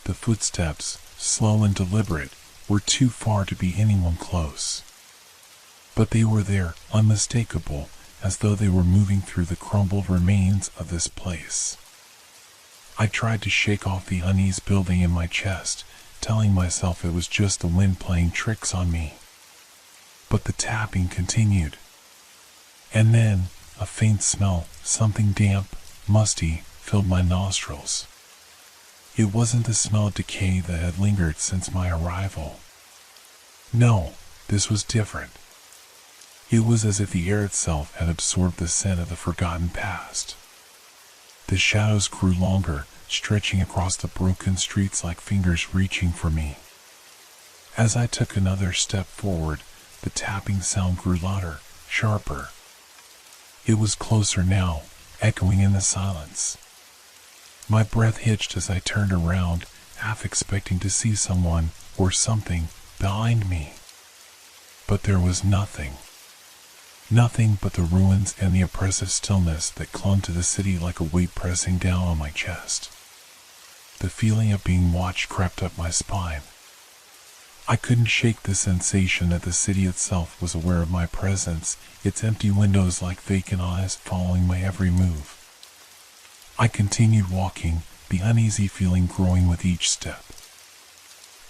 The footsteps, slow and deliberate, were too far to be anyone close. But they were there, unmistakable, as though they were moving through the crumbled remains of this place. I tried to shake off the unease building in my chest, telling myself it was just the wind playing tricks on me. But the tapping continued. And then, a faint smell, something damp, musty, filled my nostrils. It wasn't the smell of decay that had lingered since my arrival. No, this was different. It was as if the air itself had absorbed the scent of the forgotten past. The shadows grew longer, stretching across the broken streets like fingers reaching for me. As I took another step forward, the tapping sound grew louder, sharper. It was closer now, echoing in the silence. My breath hitched as I turned around, half expecting to see someone, or something, behind me. But there was nothing. Nothing but the ruins and the oppressive stillness that clung to the city like a weight pressing down on my chest. The feeling of being watched crept up my spine. I couldn't shake the sensation that the city itself was aware of my presence, its empty windows like vacant eyes following my every move. I continued walking, the uneasy feeling growing with each step.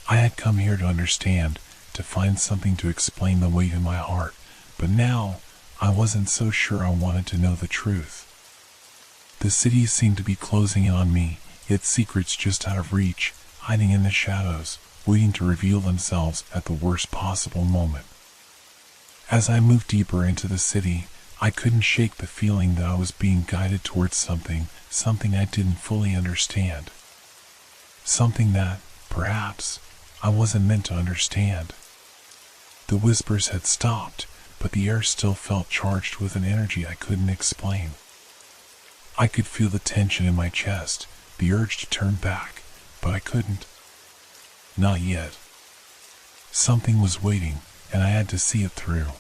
I had come here to understand, to find something to explain the weight in my heart, but now I wasn't so sure I wanted to know the truth. The city seemed to be closing in on me, its secrets just out of reach, hiding in the shadows, waiting to reveal themselves at the worst possible moment. As I moved deeper into the city, I couldn't shake the feeling that I was being guided towards something I didn't fully understand. Something that, perhaps, I wasn't meant to understand. The whispers had stopped, but the air still felt charged with an energy I couldn't explain. I could feel the tension in my chest, the urge to turn back, but I couldn't. Not yet. Something was waiting, and I had to see it through.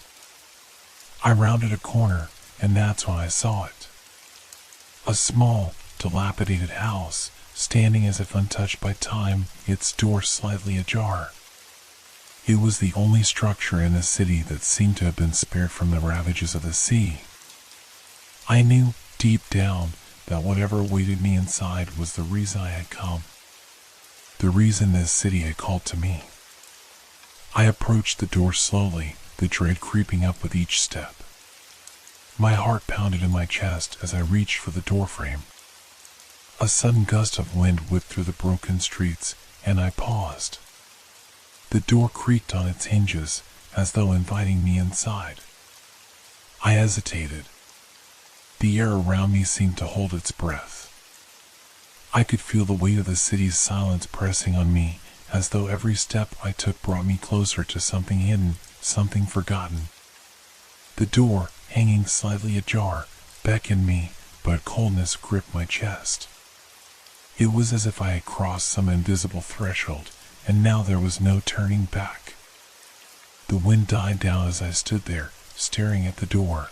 I rounded a corner, and that's when I saw it. A small, dilapidated house, standing as if untouched by time, its door slightly ajar. It was the only structure in the city that seemed to have been spared from the ravages of the sea. I knew, deep down, that whatever awaited me inside was the reason I had come. the reason this city had called to me. I approached the door slowly, the dread creeping up with each step. My heart pounded in my chest as I reached for the doorframe. A sudden gust of wind whipped through the broken streets, and I paused. The door creaked on its hinges, as though inviting me inside. I hesitated. The air around me seemed to hold its breath. I could feel the weight of the city's silence pressing on me, as though every step I took brought me closer to something hidden, something forgotten. The door, hanging slightly ajar, beckoned me, but coldness gripped my chest. It was as if I had crossed some invisible threshold, and now there was no turning back. The wind died down as I stood there, staring at the door.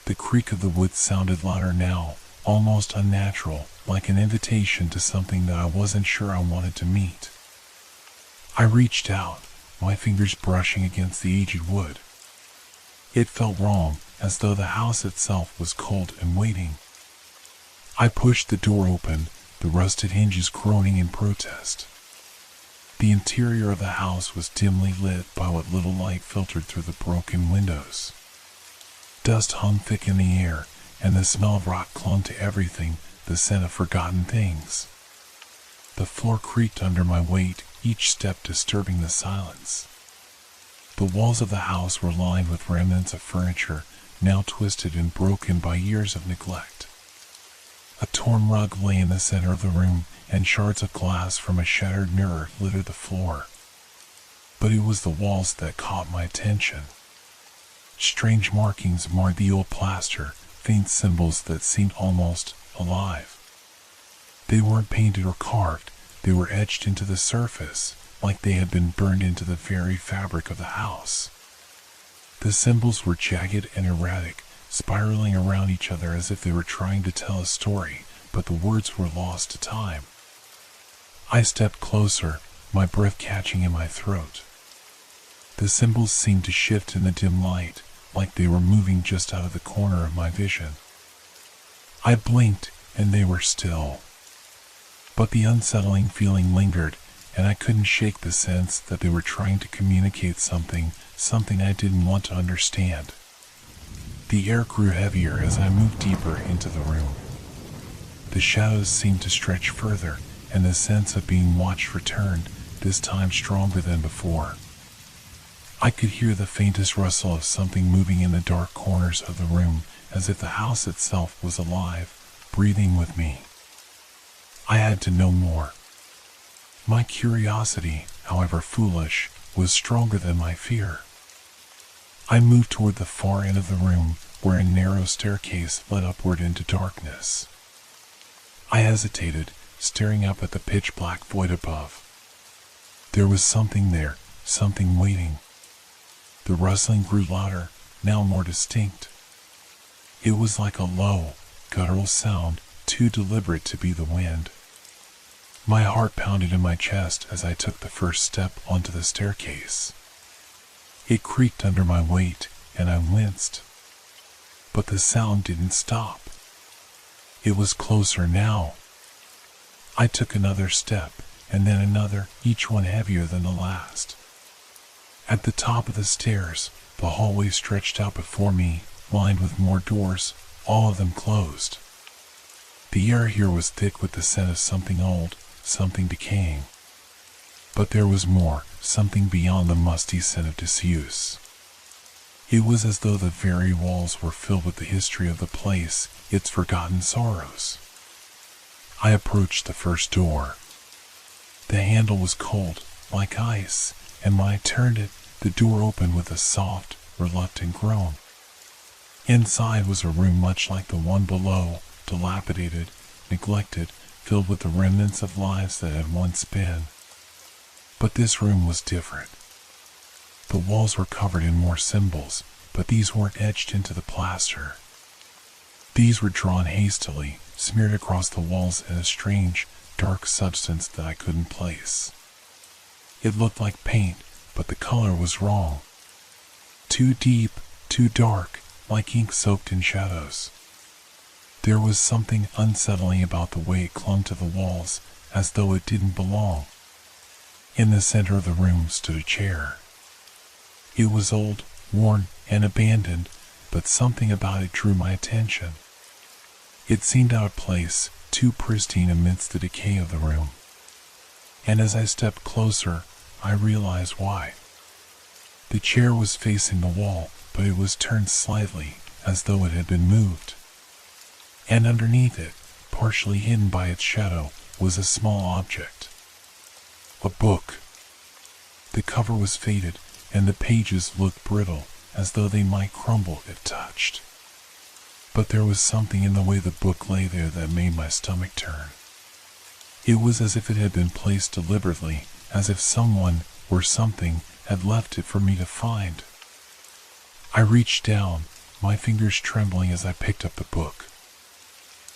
The creak of the wood sounded louder now, almost unnatural, like an invitation to something that I wasn't sure I wanted to meet. I reached out, my fingers brushing against the aged wood. It felt wrong, as though the house itself was cold and waiting. I pushed the door open, the rusted hinges groaning in protest. The interior of the house was dimly lit by what little light filtered through the broken windows. Dust hung thick in the air, and the smell of rot clung to everything, the scent of forgotten things. The floor creaked under my weight, each step disturbing the silence. The walls of the house were lined with remnants of furniture, now twisted and broken by years of neglect. A torn rug lay in the center of the room, and shards of glass from a shattered mirror littered the floor. But it was the walls that caught my attention. Strange markings marred the old plaster, faint symbols that seemed almost alive. They weren't painted or carved, they were etched into the surface, like they had been burned into the very fabric of the house. The symbols were jagged and erratic, spiraling around each other as if they were trying to tell a story, but the words were lost to time. I stepped closer, my breath catching in my throat. The symbols seemed to shift in the dim light, like they were moving just out of the corner of my vision. I blinked, and they were still. But the unsettling feeling lingered, and I couldn't shake the sense that they were trying to communicate something I didn't want to understand. The air grew heavier as I moved deeper into the room. The shadows seemed to stretch further, and the sense of being watched returned, this time stronger than before. I could hear the faintest rustle of something moving in the dark corners of the room, as if the house itself was alive, breathing with me. I had to know more. My curiosity, however foolish, was stronger than my fear. I moved toward the far end of the room, where a narrow staircase led upward into darkness. I hesitated, staring up at the pitch-black void above. There was something there, something waiting. The rustling grew louder, now more distinct. It was like a low, guttural sound, too deliberate to be the wind. My heart pounded in my chest as I took the first step onto the staircase. It creaked under my weight, and I winced. But the sound didn't stop. It was closer now. I took another step, and then another, each one heavier than the last. At the top of the stairs, the hallway stretched out before me, lined with more doors, all of them closed. The air here was thick with the scent of something old, something decaying. But there was more, something beyond the musty scent of disuse. It was as though the very walls were filled with the history of the place, its forgotten sorrows. I approached the first door. The handle was cold, like ice, and when I turned it, the door opened with a soft, reluctant groan. Inside was a room much like the one below, dilapidated, neglected, filled with the remnants of lives that had once been. But this room was different. The walls were covered in more symbols, but these weren't etched into the plaster. These were drawn hastily, smeared across the walls in a strange, dark substance that I couldn't place. It looked like paint, but the color was wrong. Too deep, too dark, like ink soaked in shadows. There was something unsettling about the way it clung to the walls, as though it didn't belong. In the center of the room stood a chair. It was old, worn, and abandoned, but something about it drew my attention. It seemed out of place, too pristine amidst the decay of the room. And as I stepped closer, I realized why. The chair was facing the wall, but it was turned slightly, as though it had been moved. And underneath it, partially hidden by its shadow, was a small object. A book. The cover was faded, and the pages looked brittle, as though they might crumble if touched. But there was something in the way the book lay there that made my stomach turn. It was as if it had been placed deliberately, as if someone or something had left it for me to find. I reached down, my fingers trembling as I picked up the book.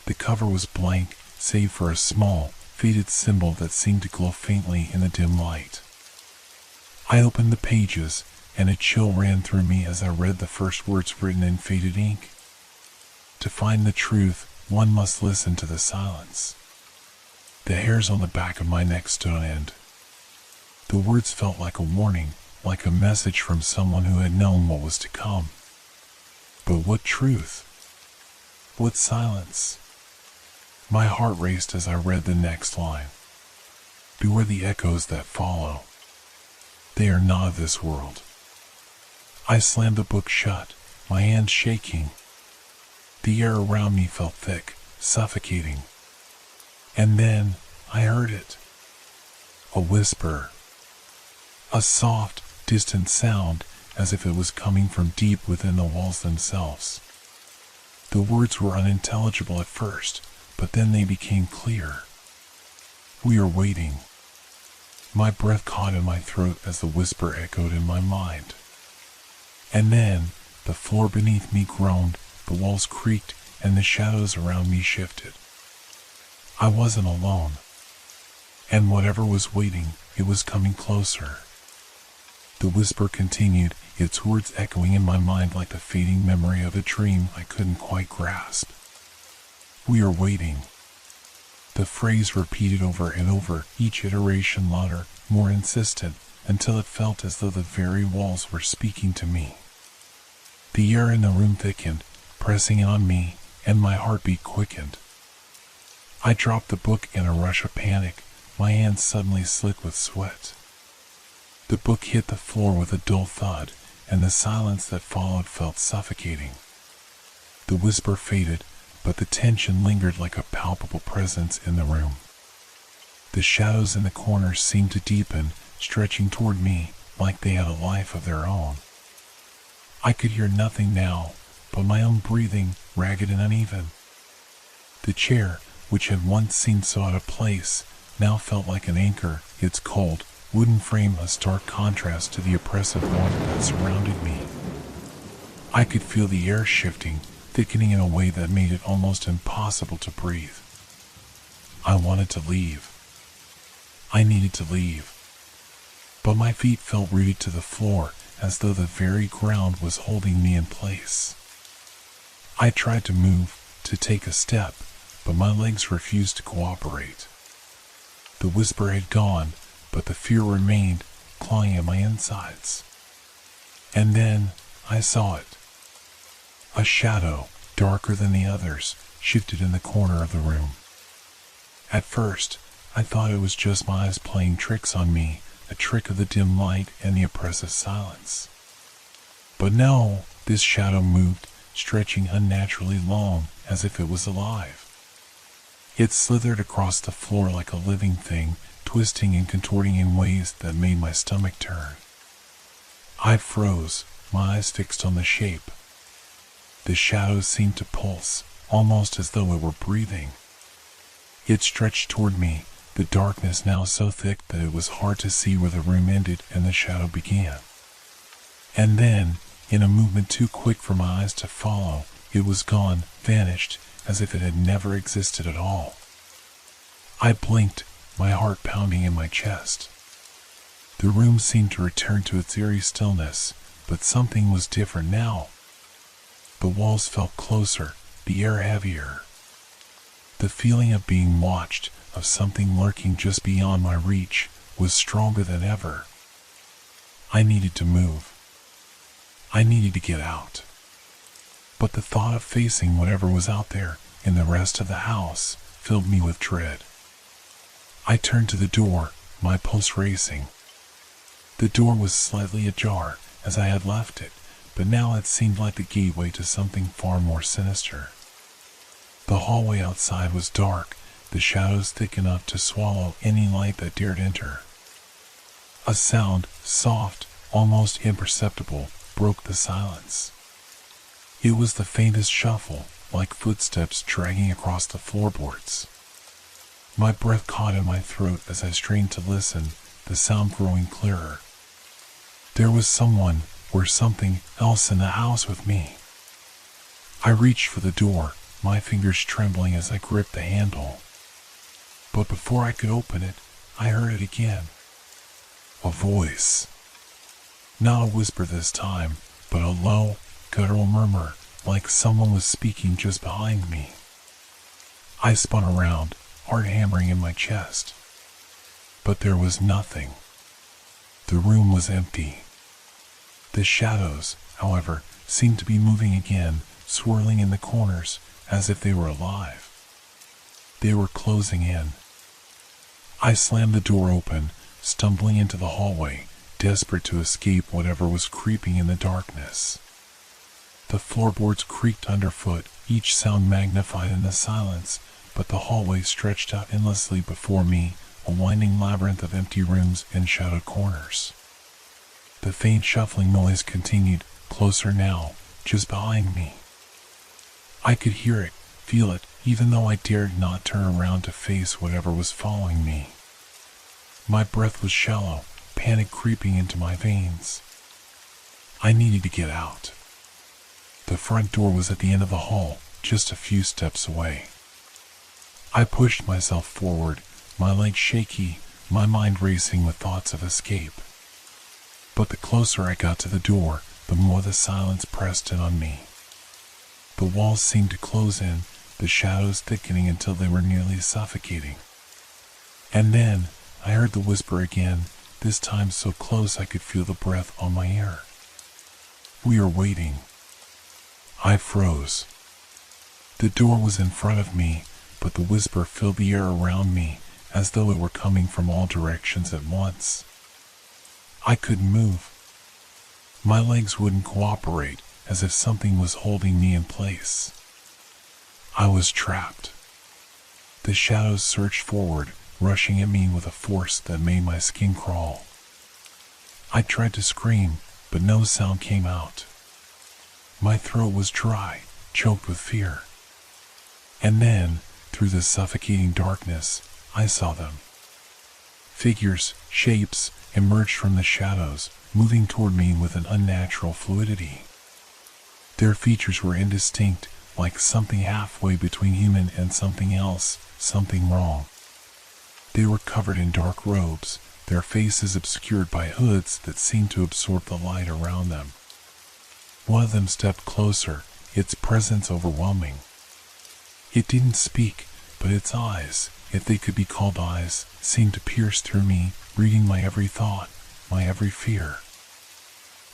The cover was blank, save for a small, faded symbol that seemed to glow faintly in the dim light. I opened the pages, and a chill ran through me as I read the first words written in faded ink. To find the truth, one must listen to the silence. The hairs on the back of my neck stood on end. The words felt like a warning, like a message from someone who had known what was to come. But what truth? What silence? My heart raced as I read the next line. Beware the echoes that follow. They are not of this world. I slammed the book shut, my hands shaking. The air around me felt thick, suffocating. And then I heard it. A whisper. A soft, distant sound, as if it was coming from deep within the walls themselves. The words were unintelligible at first, but then they became clear. We are waiting. My breath caught in my throat as the whisper echoed in my mind. And then, the floor beneath me groaned, the walls creaked, and the shadows around me shifted. I wasn't alone. And whatever was waiting, it was coming closer. The whisper continued, its words echoing in my mind like the fading memory of a dream I couldn't quite grasp. We are waiting. The phrase repeated over and over, each iteration louder, more insistent, until it felt as though the very walls were speaking to me. The air in the room thickened, pressing in on me, and my heartbeat quickened. I dropped the book in a rush of panic, my hands suddenly slick with sweat. The book hit the floor with a dull thud, and the silence that followed felt suffocating. The whisper faded, but the tension lingered like a palpable presence in the room. The shadows in the corners seemed to deepen, stretching toward me like they had a life of their own. I could hear nothing now but my own breathing, ragged and uneven. The chair, which had once seemed so out of place, now felt like an anchor, its cold, wooden frame a stark contrast to the oppressive warmth that surrounded me. I could feel the air shifting, thickening in a way that made it almost impossible to breathe. I wanted to leave. I needed to leave. But my feet felt rooted to the floor, as though the very ground was holding me in place. I tried to move, to take a step, but my legs refused to cooperate. The whisper had gone, but the fear remained, clawing at my insides. And then I saw it. A shadow, darker than the others, shifted in the corner of the room. At first, I thought it was just my eyes playing tricks on me, a trick of the dim light and the oppressive silence. But no, this shadow moved, stretching unnaturally long, as if it was alive. It slithered across the floor like a living thing, twisting and contorting in ways that made my stomach turn. I froze, my eyes fixed on the shape. The shadow seemed to pulse, almost as though it were breathing. It stretched toward me, the darkness now so thick that it was hard to see where the room ended and the shadow began. And then, in a movement too quick for my eyes to follow, it was gone, vanished, as if it had never existed at all. I blinked, my heart pounding in my chest. The room seemed to return to its eerie stillness, but something was different now. The walls felt closer, the air heavier. The feeling of being watched, of something lurking just beyond my reach was stronger than ever. I needed to move. I needed to get out. But the thought of facing whatever was out there in the rest of the house filled me with dread. I turned to the door, my pulse racing. The door was slightly ajar as I had left it, but now it seemed like the gateway to something far more sinister. The hallway outside was dark, the shadows thick enough to swallow any light that dared enter. A sound, soft, almost imperceptible, broke the silence. It was the faintest shuffle, like footsteps dragging across the floorboards. My breath caught in my throat as I strained to listen, the sound growing clearer. There was someone, or something else in the house with me. I reached for the door, my fingers trembling as I gripped the handle. But before I could open it, I heard it again. A voice. Not a whisper this time, but a low, guttural murmur, like someone was speaking just behind me. I spun around, heart hammering in my chest. But there was nothing. The room was empty. The shadows, however, seemed to be moving again, swirling in the corners, as if they were alive. They were closing in. I slammed the door open, stumbling into the hallway, desperate to escape whatever was creeping in the darkness. The floorboards creaked underfoot, each sound magnified in the silence, but the hallway stretched out endlessly before me, a winding labyrinth of empty rooms and shadowed corners. The faint shuffling noise continued, closer now, just behind me. I could hear it, feel it, even though I dared not turn around to face whatever was following me. My breath was shallow, panic creeping into my veins. I needed to get out. The front door was at the end of the hall, just a few steps away. I pushed myself forward, my legs shaky, my mind racing with thoughts of escape. But the closer I got to the door, the more the silence pressed in on me. The walls seemed to close in, the shadows thickening until they were nearly suffocating. And then, I heard the whisper again, this time so close I could feel the breath on my ear. "We are waiting." I froze. The door was in front of me, but the whisper filled the air around me, as though it were coming from all directions at once. I couldn't move. My legs wouldn't cooperate, as if something was holding me in place. I was trapped. The shadows surged forward, rushing at me with a force that made my skin crawl. I tried to scream, but no sound came out. My throat was dry, choked with fear. And then, through the suffocating darkness, I saw them. Figures, shapes, emerged from the shadows, moving toward me with an unnatural fluidity. Their features were indistinct, like something halfway between human and something else, something wrong. They were covered in dark robes, their faces obscured by hoods that seemed to absorb the light around them. One of them stepped closer, its presence overwhelming. It didn't speak, but its eyes, if they could be called eyes, seemed to pierce through me, reading my every thought, my every fear.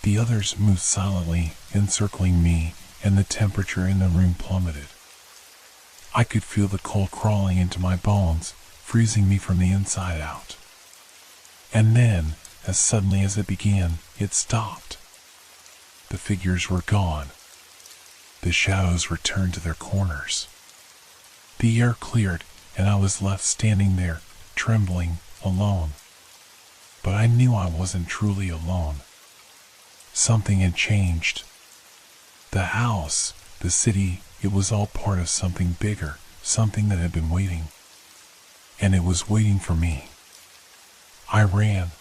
The others moved silently, encircling me, and the temperature in the room plummeted. I could feel the cold crawling into my bones, freezing me from the inside out. And then, as suddenly as it began, it stopped. The figures were gone. The shadows returned to their corners. The air cleared, and I was left standing there, trembling, alone. But I knew I wasn't truly alone. Something had changed. The house, the city, it was all part of something bigger, something that had been waiting. And it was waiting for me. I ran.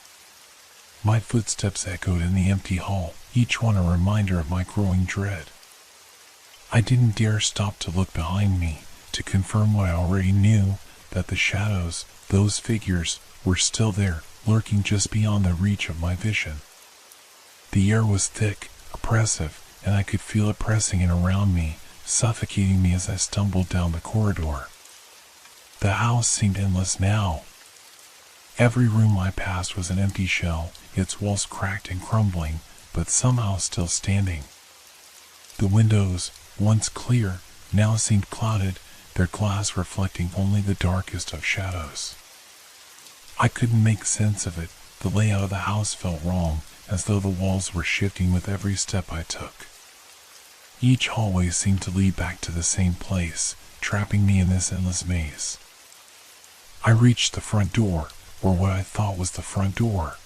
My footsteps echoed in the empty hall, each one a reminder of my growing dread. I didn't dare stop to look behind me, to confirm what I already knew, that the shadows, those figures, were still there, lurking just beyond the reach of my vision. The air was thick, oppressive, and I could feel it pressing in around me, suffocating me as I stumbled down the corridor. The house seemed endless now. Every room I passed was an empty shell, its walls cracked and crumbling, but somehow still standing. The windows, once clear, now seemed clouded, their glass reflecting only the darkest of shadows. I couldn't make sense of it. The layout of the house felt wrong, as though the walls were shifting with every step I took. Each hallway seemed to lead back to the same place, trapping me in this endless maze. I reached the front door, or what I thought was the front door.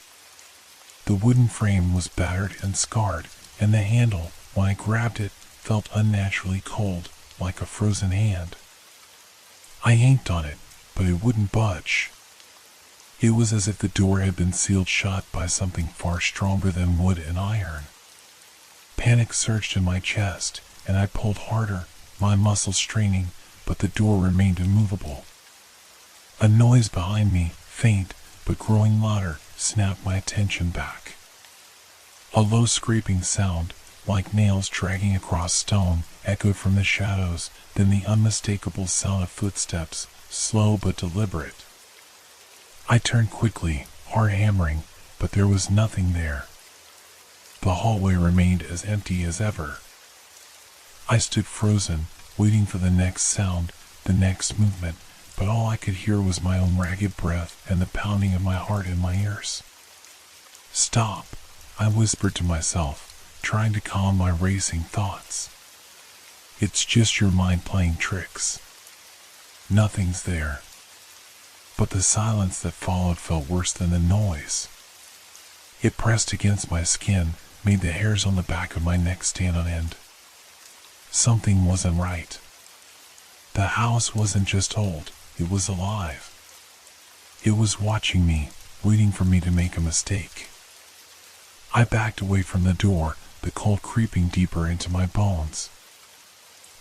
The wooden frame was battered and scarred, and the handle, when I grabbed it, felt unnaturally cold, like a frozen hand. I yanked on it, but it wouldn't budge. It was as if the door had been sealed shut by something far stronger than wood and iron. Panic surged in my chest, and I pulled harder, my muscles straining, but the door remained immovable. A noise behind me, faint but growing louder, snapped my attention back. A low scraping sound, like nails dragging across stone, echoed from the shadows, then the unmistakable sound of footsteps, slow but deliberate. I turned quickly, heart hammering, but there was nothing there. The hallway remained as empty as ever. I stood frozen, waiting for the next sound, the next movement, but all I could hear was my own ragged breath and the pounding of my heart in my ears. "Stop," I whispered to myself, trying to calm my racing thoughts. "It's just your mind playing tricks. Nothing's there." But the silence that followed felt worse than the noise. It pressed against my skin, made the hairs on the back of my neck stand on end. Something wasn't right. The house wasn't just old, it was alive. It was watching me, waiting for me to make a mistake. I backed away from the door, the cold creeping deeper into my bones.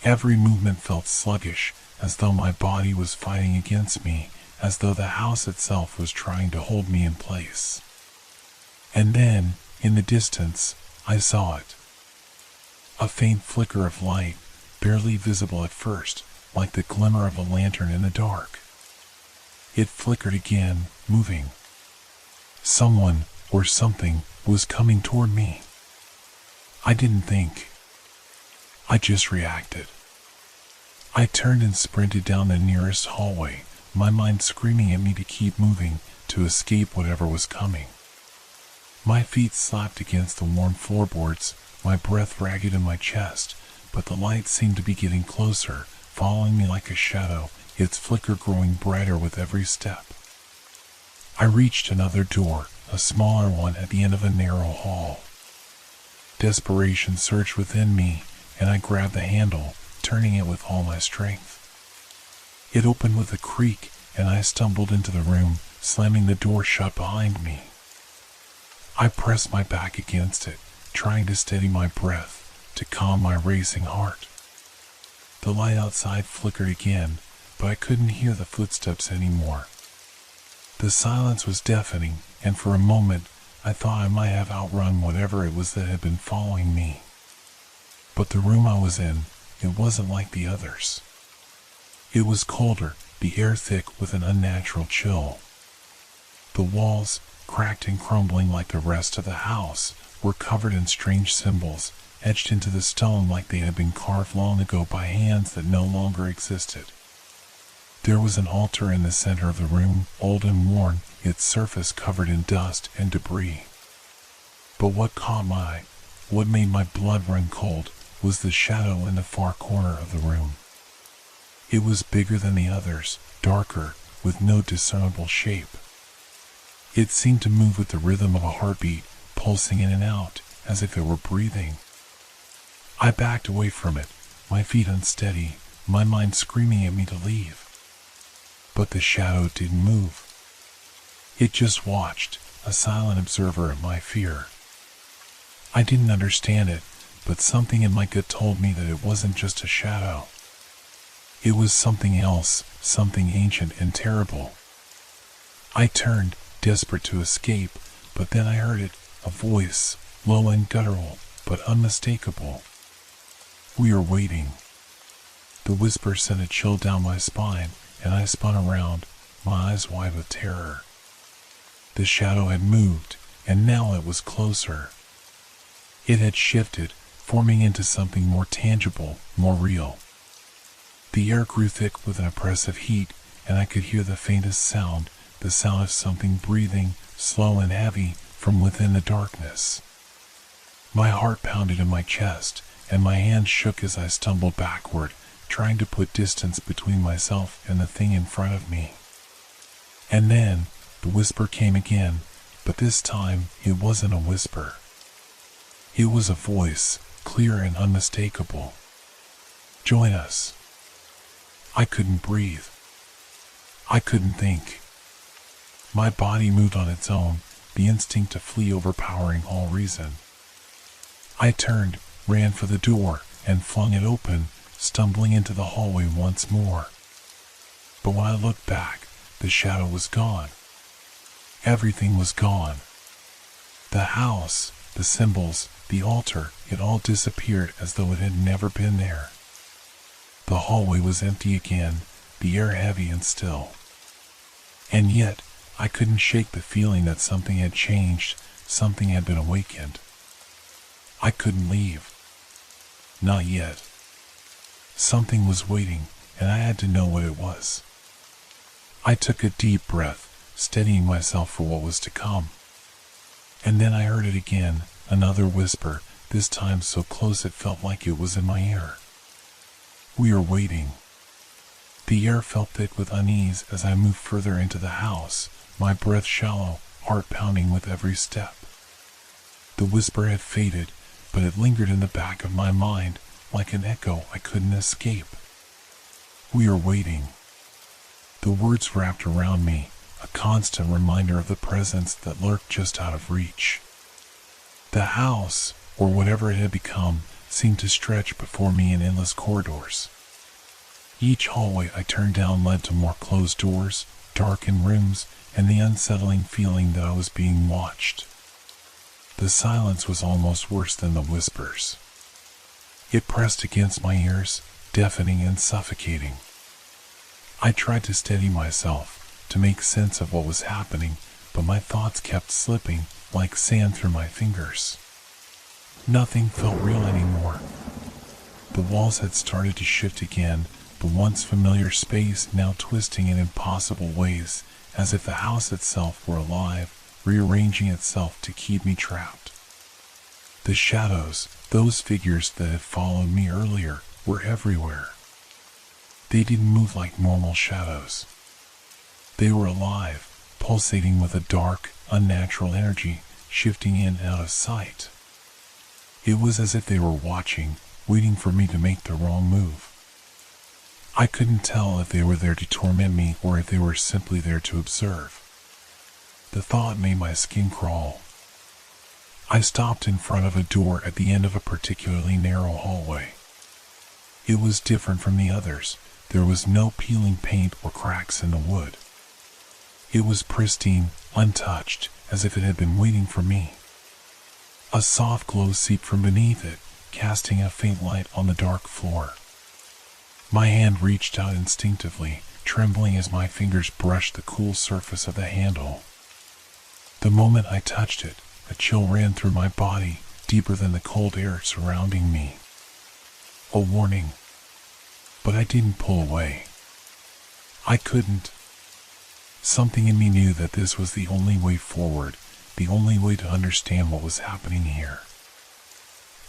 Every movement felt sluggish, as though my body was fighting against me, as though the house itself was trying to hold me in place. And then, in the distance, I saw it. A faint flicker of light, barely visible at first, like the glimmer of a lantern in the dark. It flickered again, moving. Someone, or something, was coming toward me. I didn't think. I just reacted. I turned and sprinted down the nearest hallway, my mind screaming at me to keep moving, to escape whatever was coming. My feet slapped against the warm floorboards, my breath ragged in my chest, but the light seemed to be getting closer, following me like a shadow, its flicker growing brighter with every step. I reached another door, a smaller one at the end of a narrow hall. Desperation surged within me, and I grabbed the handle, turning it with all my strength. It opened with a creak, and I stumbled into the room, slamming the door shut behind me. I pressed my back against it, trying to steady my breath, to calm my racing heart. The light outside flickered again, but I couldn't hear the footsteps anymore. The silence was deafening, and for a moment I thought I might have outrun whatever it was that had been following me. But the room I was in, it wasn't like the others. It was colder, the air thick with an unnatural chill. The walls, cracked and crumbling like the rest of the house, were covered in strange symbols, etched into the stone like they had been carved long ago by hands that no longer existed. There was an altar in the center of the room, old and worn, its surface covered in dust and debris. But what caught my eye, what made my blood run cold, was the shadow in the far corner of the room. It was bigger than the others, darker, with no discernible shape. It seemed to move with the rhythm of a heartbeat, pulsing in and out, as if it were breathing. I backed away from it, my feet unsteady, my mind screaming at me to leave. But the shadow didn't move. It just watched, a silent observer of my fear. I didn't understand it, but something in my gut told me that it wasn't just a shadow. It was something else, something ancient and terrible. I turned, desperate to escape, but then I heard it, a voice, low and guttural, but unmistakable. "We are waiting." The whisper sent a chill down my spine, and I spun around, my eyes wide with terror. The shadow had moved, and now it was closer. It had shifted, forming into something more tangible, more real. The air grew thick with an oppressive heat, and I could hear the faintest sound, the sound of something breathing, slow and heavy, from within the darkness. My heart pounded in my chest, and my hands shook as I stumbled backward, trying to put distance between myself and the thing in front of me. And then, the whisper came again, but this time it wasn't a whisper. It was a voice, clear and unmistakable. "Join us." I couldn't breathe. I couldn't think. My body moved on its own, the instinct to flee overpowering all reason. I turned, ran for the door, and flung it open, stumbling into the hallway once more. But when I looked back, the shadow was gone. Everything was gone. The house, the symbols, the altar, it all disappeared as though it had never been there. The hallway was empty again, the air heavy and still. And yet, I couldn't shake the feeling that something had changed, something had been awakened. I couldn't leave. Not yet. Something was waiting, and I had to know what it was. I took a deep breath, steadying myself for what was to come. And then I heard it again, another whisper, this time so close it felt like it was in my ear. "We are waiting." The air felt thick with unease as I moved further into the house, my breath shallow, heart pounding with every step. The whisper had faded, but it lingered in the back of my mind, like an echo I couldn't escape. "We are waiting." The words wrapped around me, a constant reminder of the presence that lurked just out of reach. The house, or whatever it had become, seemed to stretch before me in endless corridors. Each hallway I turned down led to more closed doors, darkened rooms, and the unsettling feeling that I was being watched. The silence was almost worse than the whispers. It pressed against my ears, deafening and suffocating. I tried to steady myself, to make sense of what was happening, but my thoughts kept slipping like sand through my fingers. Nothing felt real anymore. The walls had started to shift again, the once familiar space now twisting in impossible ways, as if the house itself were alive, rearranging itself to keep me trapped. The shadows, those figures that had followed me earlier, were everywhere. They didn't move like normal shadows. They were alive, pulsating with a dark, unnatural energy, shifting in and out of sight. It was as if they were watching, waiting for me to make the wrong move. I couldn't tell if they were there to torment me or if they were simply there to observe. The thought made my skin crawl. I stopped in front of a door at the end of a particularly narrow hallway. It was different from the others. There was no peeling paint or cracks in the wood. It was pristine, untouched, as if it had been waiting for me. A soft glow seeped from beneath it, casting a faint light on the dark floor. My hand reached out instinctively, trembling as my fingers brushed the cool surface of the handle. The moment I touched it, a chill ran through my body, deeper than the cold air surrounding me. A warning. But I didn't pull away. I couldn't. Something in me knew that this was the only way forward, the only way to understand what was happening here.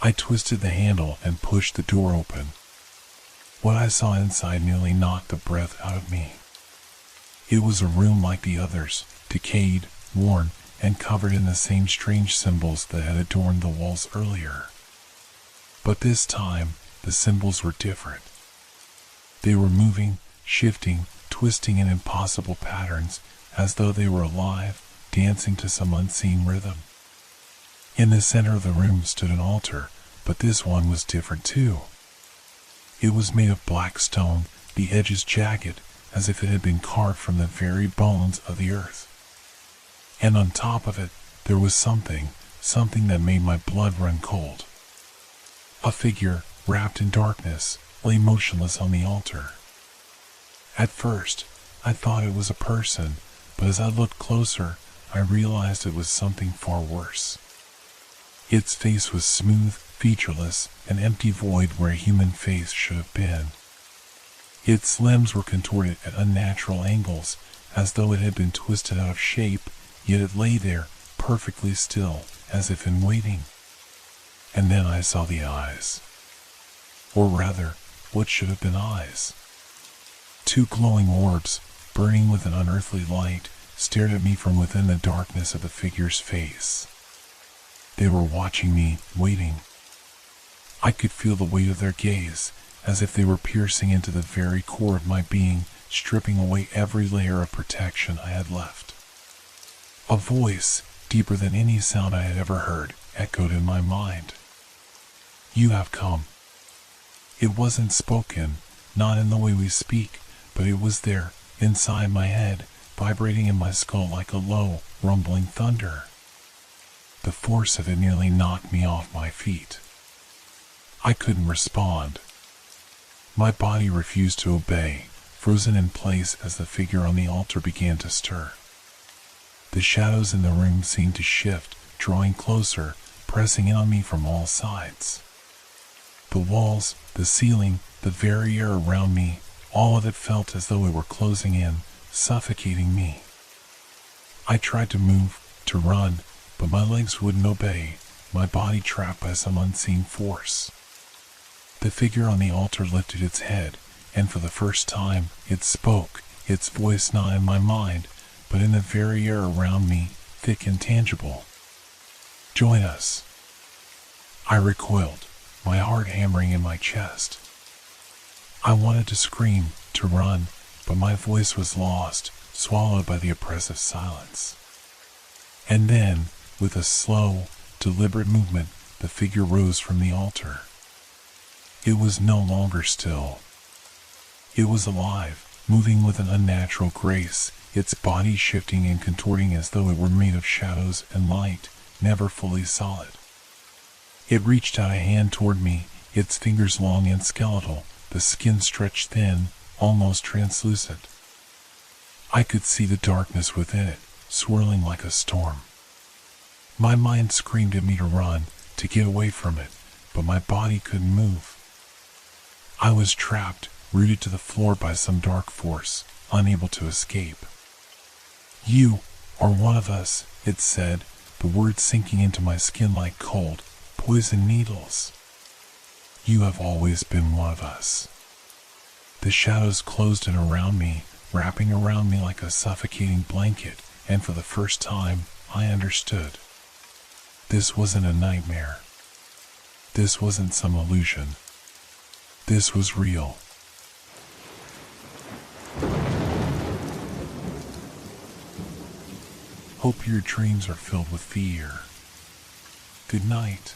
I twisted the handle and pushed the door open. What I saw inside nearly knocked the breath out of me. It was a room like the others, decayed, worn, and covered in the same strange symbols that had adorned the walls earlier. But this time, the symbols were different. They were moving, shifting, twisting in impossible patterns, as though they were alive, dancing to some unseen rhythm. In the center of the room stood an altar, but this one was different too. It was made of black stone, the edges jagged, as if it had been carved from the very bones of the earth. And on top of it, there was something that made my blood run cold. A figure, wrapped in darkness, lay motionless on the altar. At first, I thought it was a person, but as I looked closer, I realized it was something far worse. Its face was smooth, featureless, an empty void where a human face should have been. Its limbs were contorted at unnatural angles, as though it had been twisted out of shape, yet it lay there, perfectly still, as if in waiting. And then I saw the eyes. Or rather, what should have been eyes. Two glowing orbs, burning with an unearthly light, stared at me from within the darkness of the figure's face. They were watching me, waiting. I could feel the weight of their gaze, as if they were piercing into the very core of my being, stripping away every layer of protection I had left. A voice, deeper than any sound I had ever heard, echoed in my mind. "You have come." It wasn't spoken, not in the way we speak, but it was there, inside my head, vibrating in my skull like a low, rumbling thunder. The force of it nearly knocked me off my feet. I couldn't respond. My body refused to obey, frozen in place as the figure on the altar began to stir. The shadows in the room seemed to shift, drawing closer, pressing in on me from all sides. The walls, the ceiling, the very air around me, all of it felt as though it were closing in, suffocating me. I tried to move, to run, but my legs wouldn't obey, my body trapped by some unseen force. The figure on the altar lifted its head, and for the first time, it spoke, its voice not in my mind, but in the very air around me, thick and tangible. "Join us." I recoiled, my heart hammering in my chest. I wanted to scream, to run, but my voice was lost, swallowed by the oppressive silence. And then, with a slow, deliberate movement, the figure rose from the altar. It was no longer still. It was alive, moving with an unnatural grace, its body shifting and contorting as though it were made of shadows and light, never fully solid. It reached out a hand toward me, its fingers long and skeletal, the skin stretched thin, almost translucent. I could see the darkness within it, swirling like a storm. My mind screamed at me to run, to get away from it, but my body couldn't move. I was trapped, rooted to the floor by some dark force, unable to escape. "You are one of us," it said, the words sinking into my skin like cold, poison needles. "You have always been one of us." The shadows closed in around me, wrapping around me like a suffocating blanket, and for the first time, I understood. This wasn't a nightmare. This wasn't some illusion. This was real. Hope your dreams are filled with fear. Good night.